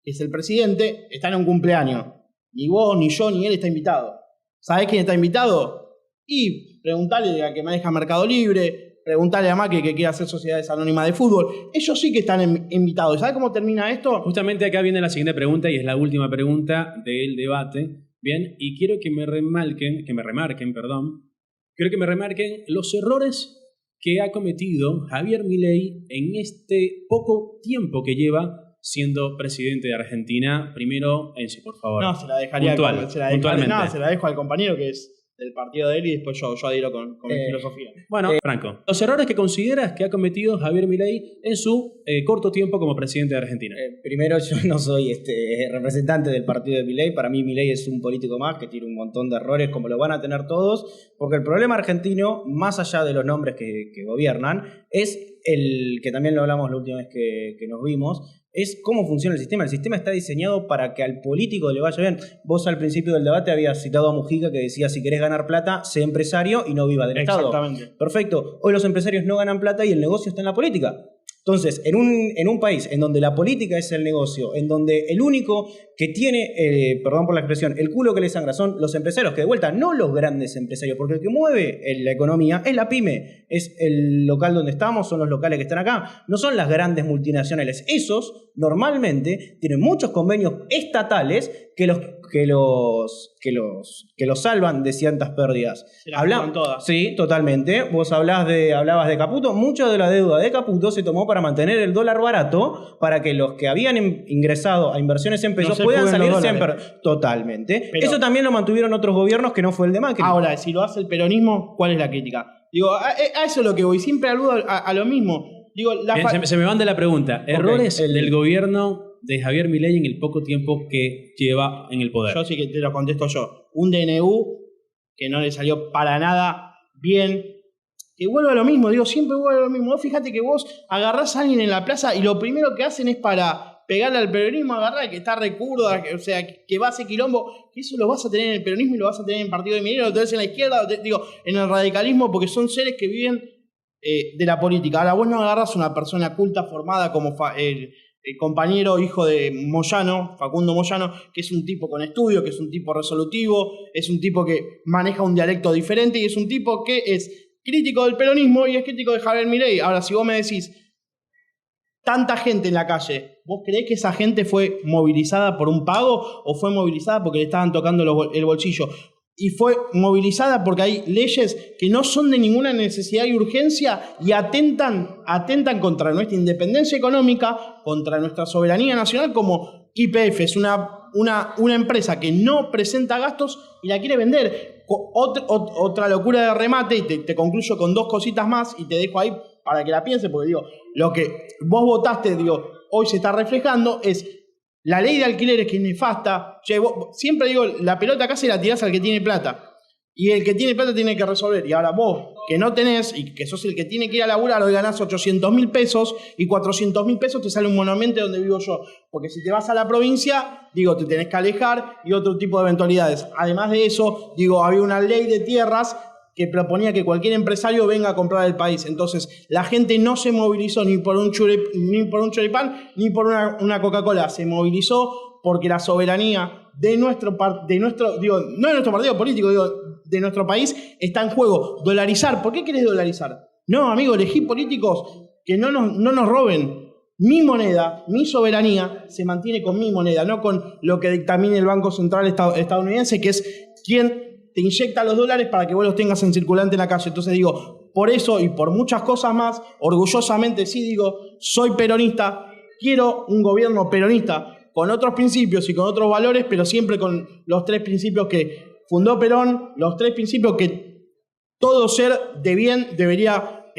que es el presidente, está en un cumpleaños. Ni vos, ni yo, ni él está invitado. ¿Sabés quién está invitado? Y preguntale a que maneja Mercado Libre, preguntarle a Macri que quiere hacer sociedades anónimas de fútbol. Ellos sí que están invitados. ¿Sabes cómo termina esto? Justamente acá viene la siguiente pregunta y es la última pregunta del debate. Bien, y quiero que me remarquen los errores que ha cometido Javier Milei en este poco tiempo que lleva siendo presidente de Argentina. Primero, Enzo, por favor. No, se la dejaría puntualmente. No, se la dejo al compañero que es del partido de él y después yo adhiero con mi filosofía. Bueno, Franco, los errores que consideras que ha cometido Javier Milei en su corto tiempo como presidente de Argentina. Primero, yo no soy representante del partido de Milei. Para mí Milei es un político más que tiene un montón de errores como lo van a tener todos, porque el problema argentino, más allá de los nombres que gobiernan, es el que también lo hablamos la última vez que nos vimos, es cómo funciona el sistema. El sistema está diseñado para que al político le vaya bien. Vos al principio del debate habías citado a Mujica que decía, si querés ganar plata, sé empresario y no viva del Estado. Exactamente. Perfecto. Hoy los empresarios no ganan plata y el negocio está en la política. Entonces, en un país en donde la política es el negocio, en donde el único que tiene, perdón por la expresión, el culo que le sangra son los empresarios, que de vuelta, no los grandes empresarios, porque el que mueve la economía es la pyme, es el local donde estamos, son los locales que están acá, no son las grandes multinacionales. Esos normalmente tienen muchos convenios estatales que los salvan de ciertas pérdidas. Todas. Sí, totalmente. Vos hablabas de Caputo. Mucha de la deuda de Caputo se tomó para mantener el dólar barato, para que los que habían ingresado a inversiones en pesos puedan salir siempre. Totalmente. Pero eso también lo mantuvieron otros gobiernos que no fue el de Macri. Ahora, si lo hace el peronismo, ¿cuál es la crítica? Digo, a eso es lo que voy. Siempre aludo a lo mismo. Digo, se me manda la pregunta. Errores del gobierno de Javier Milei en el poco tiempo que lleva en el poder. Yo sí que te lo contesto yo. Un DNU que no le salió para nada bien. que vuelve a lo mismo, digo, siempre vuelve a lo mismo. Vos fíjate que vos agarrás a alguien en la plaza y lo primero que hacen es para pegarle al peronismo, agarrar que está recurda, o sea, que va a hacer quilombo, que eso lo vas a tener en el peronismo y lo vas a tener en el partido de Minero, lo tenés en la izquierda, digo, en el radicalismo, porque son seres que viven de la política. Ahora, vos no agarrás a una persona culta, formada como el compañero hijo de Moyano, Facundo Moyano, que es un tipo con estudio, que es un tipo resolutivo, es un tipo que maneja un dialecto diferente y es un tipo que es crítico del peronismo y es crítico de Javier Milei. Ahora, si vos me decís, tanta gente en la calle, ¿vos creés que esa gente fue movilizada por un pago o fue movilizada porque le estaban tocando el bolsillo? Y fue movilizada porque hay leyes que no son de ninguna necesidad y urgencia y atentan contra nuestra independencia económica, contra nuestra soberanía nacional, como YPF. Es una empresa que no presenta gastos y la quiere vender. Otra locura de remate, y te concluyo con 2 cositas más y te dejo ahí para que la pienses, porque digo, lo que vos votaste, digo, hoy se está reflejando, es la ley de alquileres, que es nefasta. Che, siempre digo, la pelota acá se la tirás al que tiene plata. Y el que tiene plata tiene que resolver. Y ahora vos, que no tenés, y que sos el que tiene que ir a laburar, hoy ganás 800.000 pesos, y 400.000 pesos te sale un monoambiente donde vivo yo. Porque si te vas a la provincia, digo, te tenés que alejar y otro tipo de eventualidades. Además de eso, digo, había una ley de tierras que proponía que cualquier empresario venga a comprar el país. Entonces, la gente no se movilizó ni por un choripán ni por una Coca-Cola. Se movilizó porque la soberanía de nuestro digo, no de nuestro partido político, digo, de nuestro país está en juego. Dolarizar. ¿Por qué querés dolarizar? No, amigo, elegí políticos que no nos roben. Mi moneda, mi soberanía, se mantiene con mi moneda, no con lo que dictamine el Banco Central estadounidense, que es quien te inyecta los dólares para que vos los tengas en circulante en la calle. Entonces digo, por eso y por muchas cosas más, orgullosamente sí digo, soy peronista, quiero un gobierno peronista con otros principios y con otros valores, pero siempre con los 3 principios que fundó Perón, los 3 principios que todo ser de bien debería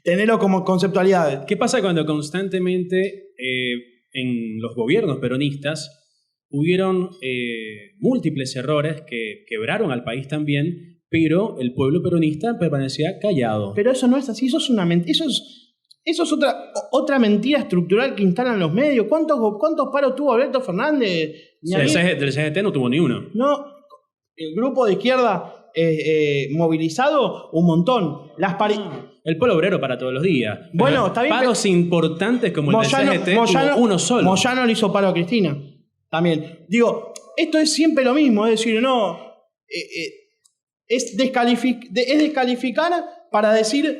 tenerlo como conceptualidades. ¿Qué pasa cuando constantemente en los gobiernos peronistas hubieron múltiples errores que quebraron al país también, pero el pueblo peronista permanecía callado? Pero eso no es así, eso es una mentira. Eso es otra mentira estructural que instalan los medios. ¿Cuántos paros tuvo Alberto Fernández? Del CGT no tuvo ni uno. No, el grupo de izquierda movilizado, un montón. El Polo Obrero para todos los días. Bueno, está bien. Paros importantes como el del CGT tuvo uno solo. Moyano le hizo paro a Cristina. También. Digo, esto es siempre lo mismo. Es decir, no... es descalificar para decir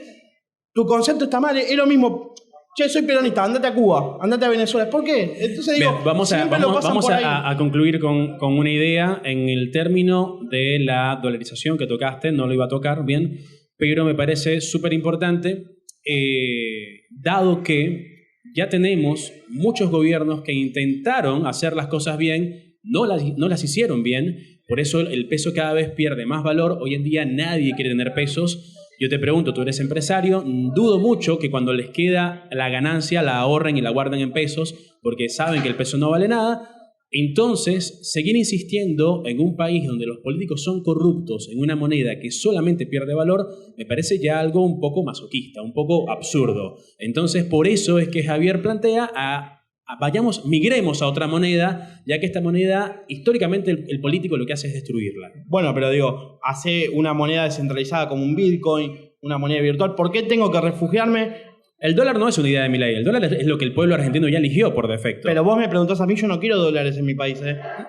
tu concepto está mal. Es lo mismo. Che, soy peronista, andate a Cuba, andate a Venezuela. ¿Por qué? Entonces digo, bien, vamos a concluir con una idea en el término de la dolarización que tocaste. No lo iba a tocar bien, pero me parece súper importante, dado que ya tenemos muchos gobiernos que intentaron hacer las cosas bien, no las hicieron bien, por eso el peso cada vez pierde más valor. Hoy en día nadie quiere tener pesos. Yo te pregunto, tú eres empresario, dudo mucho que cuando les queda la ganancia la ahorren y la guarden en pesos, porque saben que el peso no vale nada. Entonces, seguir insistiendo en un país donde los políticos son corruptos, en una moneda que solamente pierde valor, me parece ya algo un poco masoquista, un poco absurdo. Entonces, por eso es que Javier plantea migremos a otra moneda, ya que esta moneda, históricamente el político lo que hace es destruirla. Bueno, pero digo, hace una moneda descentralizada como un Bitcoin, una moneda virtual. ¿Por qué tengo que refugiarme? El dólar no es una idea de Milei, el dólar es lo que el pueblo argentino ya eligió por defecto. Pero vos me preguntás a mí, yo no quiero dólares en mi país.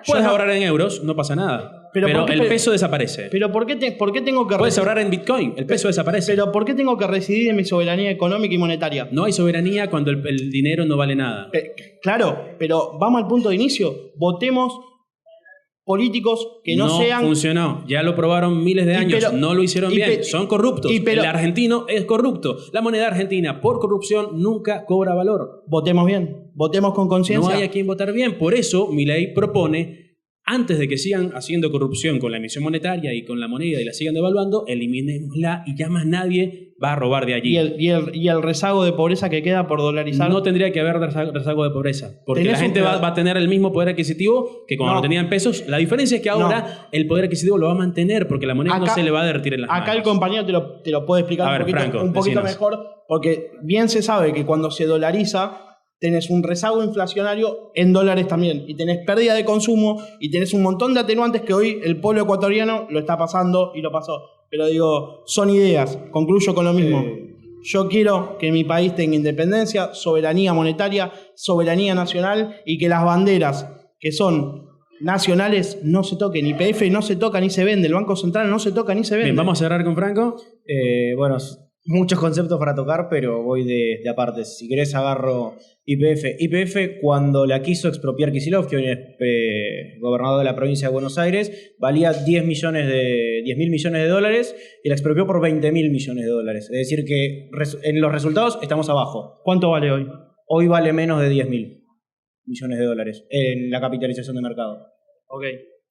Puedes ahorrar en euros, no pasa nada. Pero el peso desaparece. Pero ¿por qué tengo que... Puedes ahorrar en Bitcoin, el peso desaparece. Pero ¿por qué tengo que residir en mi soberanía económica y monetaria? No hay soberanía cuando el dinero no vale nada. Claro, pero vamos al punto de inicio. Votemos políticos que no sean... No funcionó, ya lo probaron miles de años, no lo hicieron bien, son corruptos. El argentino es corrupto. La moneda argentina, por corrupción, nunca cobra valor. Votemos bien, votemos con conciencia. No hay a quien votar bien, por eso Milei propone antes de que sigan haciendo corrupción con la emisión monetaria y con la moneda y la sigan devaluando, eliminémosla y ya más nadie va a robar de allí. Y el rezago de pobreza que queda por dolarizar. No tendría que haber rezago de pobreza, porque la gente va a tener el mismo poder adquisitivo que cuando lo tenía en pesos. La diferencia es que ahora el poder adquisitivo lo va a mantener, porque la moneda no se le va a derretir en las manos. Acá el compañero te lo puede explicar un poquito mejor, porque bien se sabe que cuando se dolariza tenés un rezago inflacionario en dólares también, y tenés pérdida de consumo, y tenés un montón de atenuantes que hoy el pueblo ecuatoriano lo está pasando y lo pasó. Pero digo, son ideas, concluyo con lo mismo. Yo quiero que mi país tenga independencia, soberanía monetaria, soberanía nacional, y que las banderas que son nacionales no se toquen. YPF no se toca ni se vende, el Banco Central no se toca ni se vende. Bien, vamos a cerrar con Franco. Bueno, muchos conceptos para tocar, pero voy de aparte. Si querés agarro YPF. YPF, cuando la quiso expropiar Kicillof, que hoy es gobernador de la provincia de Buenos Aires, valía 10.000 millones de dólares y la expropió por 20.000 millones de dólares. Es decir que en los resultados estamos abajo. ¿Cuánto vale hoy? Hoy vale menos de 10.000 millones de dólares en la capitalización de mercado. Ok.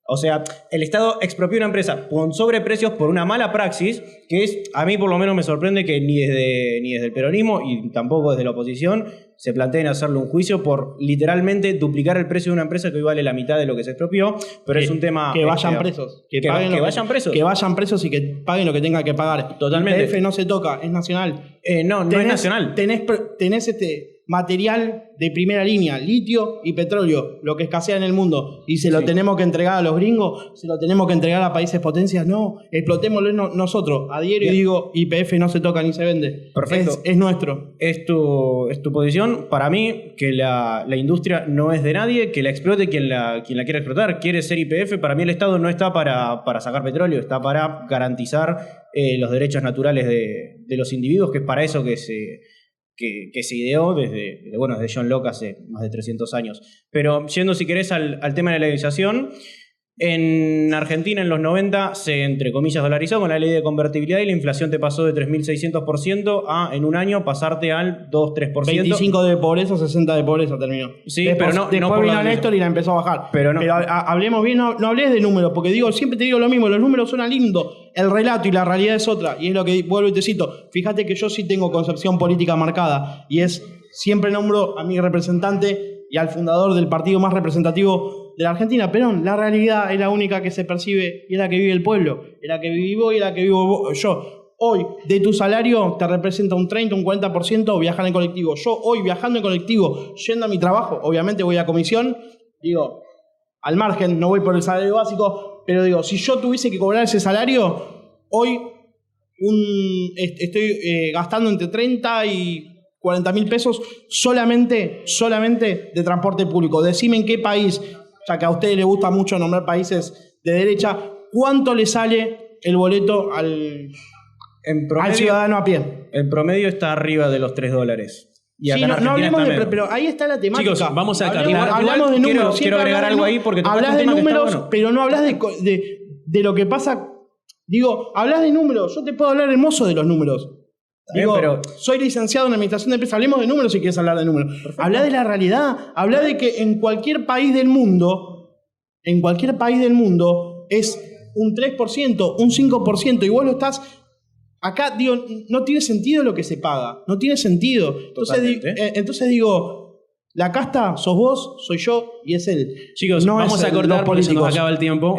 O sea, el Estado expropió una empresa con sobreprecios por una mala praxis, que es, a mí por lo menos me sorprende que ni desde el peronismo y tampoco desde la oposición se planteen hacerle un juicio por literalmente duplicar el precio de una empresa que hoy vale la mitad de lo que se expropió, pero es un tema... Que vayan presos. Que vayan presos. Que vayan presos y que paguen lo que tengan que pagar. Totalmente. YPF no se toca, es nacional. No es nacional. Tenés material de primera línea, litio y petróleo, lo que escasea en el mundo, y se lo tenemos que entregar a los gringos, se lo tenemos que entregar a países potencias. No, explotémoslo nosotros. Adhiero y digo, YPF no se toca ni se vende. Perfecto. Es nuestro. Es tu posición. Para mí, que la industria no es de nadie, que la explote quien la quiera explotar. Quiere ser YPF. Para mí el Estado no está para sacar petróleo, está para garantizar los derechos naturales de los individuos, que es para eso que se ideó desde John Locke hace más de 300 años. Pero yendo, si querés, al tema de la legalización, en Argentina en los 90 se, entre comillas, dolarizó con la ley de convertibilidad y la inflación te pasó de 3.600% a, en un año, pasarte al 2-3%. 25 de pobreza, 60 de pobreza terminó. Sí, después, pero después por vino Néstor y la empezó a bajar. Pero hablemos bien, no hables de números, porque siempre te digo lo mismo, los números suenan lindos, el relato y la realidad es otra, y es lo que vuelvo y te cito. Fíjate que yo sí tengo concepción política marcada, y siempre nombro a mi representante y al fundador del partido más representativo de la Argentina, Perón. La realidad es la única que se percibe y es la que vive el pueblo, es la que vivo y es la que vivo yo. Hoy, de tu salario, te representa un 30, un 40% viajar en colectivo. Yo hoy, viajando en colectivo, yendo a mi trabajo, obviamente voy a comisión, digo, al margen, no voy por el salario básico, pero digo, si yo tuviese que cobrar ese salario, hoy estoy gastando entre 30 y 40.000 pesos solamente de transporte público. Decime en qué país, ya que a ustedes les gusta mucho nombrar países de derecha, ¿cuánto le sale el boleto al ciudadano a pie? En promedio está arriba de los $3. Y sí, no hablemos pero ahí está la temática. Chicos, vamos a hablamos de números. Quiero agregar algo ahí porque hablas de números, pero no hablas de lo que pasa. Digo, hablas de números. Yo te puedo hablar hermoso de los números. Digo, pero soy licenciado en administración de empresas. Hablemos de números si quieres hablar de números. Perfecto. Habla de la realidad. Habla de que en cualquier país del mundo es un 3%, un 5%, y vos lo estás. Acá, digo, no tiene sentido lo que se paga. No tiene sentido. Entonces digo, la casta sos vos, soy yo y es él. Chicos, no vamos a cortar porque se nos acaba el tiempo.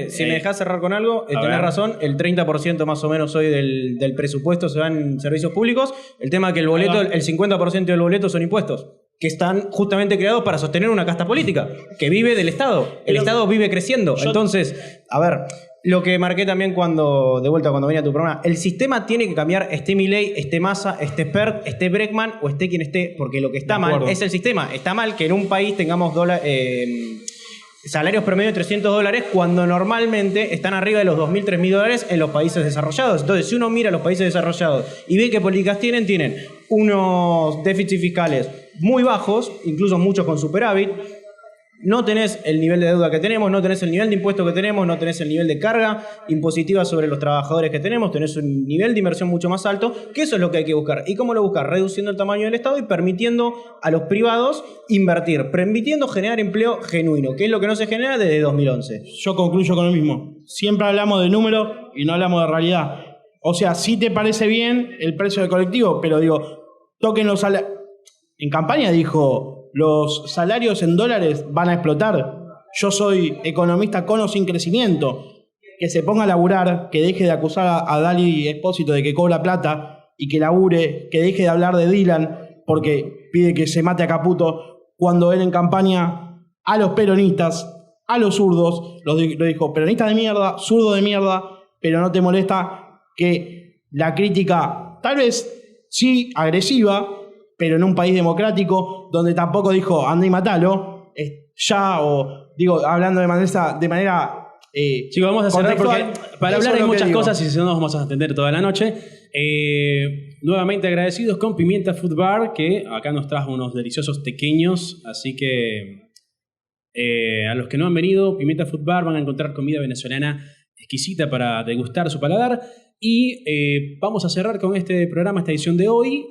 Si me dejás cerrar con algo, tenés razón. El 30% más o menos hoy del presupuesto se va en servicios públicos. El tema es que el 50% del boleto son impuestos, que están justamente creados para sostener una casta política que vive del Estado. El Estado vive creciendo. Entonces, a ver, lo que marqué también cuando venía a tu programa, el sistema tiene que cambiar, esté Milei, esté Massa, esté Perk, esté Bregman o esté quien esté, porque lo que está mal es el sistema. Está mal que en un país tengamos salarios promedio de $300 cuando normalmente están arriba de los $2.000, $3.000 en los países desarrollados. Entonces, si uno mira los países desarrollados y ve qué políticas tienen unos déficits fiscales muy bajos, incluso muchos con superávit, no tenés el nivel de deuda que tenemos, no tenés el nivel de impuestos que tenemos, no tenés el nivel de carga impositiva sobre los trabajadores que tenemos, tenés un nivel de inversión mucho más alto, que eso es lo que hay que buscar. ¿Y cómo lo buscar? Reduciendo el tamaño del Estado y permitiendo a los privados invertir, permitiendo generar empleo genuino, que es lo que no se genera desde 2011. Yo concluyo con lo mismo. Siempre hablamos de números y no hablamos de realidad. O sea, sí te parece bien el precio del colectivo, pero digo, toquen los salarios. En campaña dijo, los salarios en dólares van a explotar. Yo soy economista con o sin crecimiento. Que se ponga a laburar, que deje de acusar a Dali Espósito de que cobra plata y que labure, que deje de hablar de Dylan porque pide que se mate a Caputo, cuando él en campaña a los peronistas, a los zurdos, lo dijo, peronistas de mierda, zurdo de mierda, pero no te molesta que la crítica, tal vez sí agresiva, pero en un país democrático, donde tampoco dijo anda y matalo, ya, o digo, hablando de manera chicos, vamos a cerrar porque para hablar hay muchas cosas y si no nos vamos a atender toda la noche. Nuevamente agradecidos con Pimienta Food Bar, que acá nos trajo unos deliciosos tequeños, así que a los que no han venido, Pimienta Food Bar, van a encontrar comida venezolana exquisita para degustar su paladar. Y vamos a cerrar con este programa, esta edición de hoy.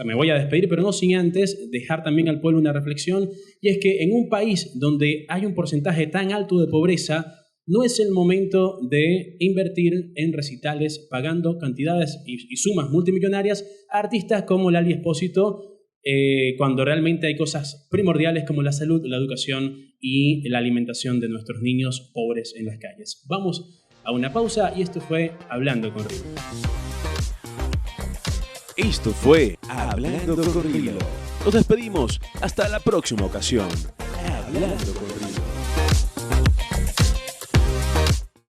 Me voy a despedir, pero no sin antes dejar también al pueblo una reflexión, y es que en un país donde hay un porcentaje tan alto de pobreza, no es el momento de invertir en recitales pagando cantidades y sumas multimillonarias a artistas como Lali Espósito, cuando realmente hay cosas primordiales como la salud, la educación y la alimentación de nuestros niños pobres en las calles. Vamos a una pausa y esto fue Hablando con Rilo. Esto fue Hablando con Rilo. Nos despedimos hasta la próxima ocasión. Hablando con Rilo.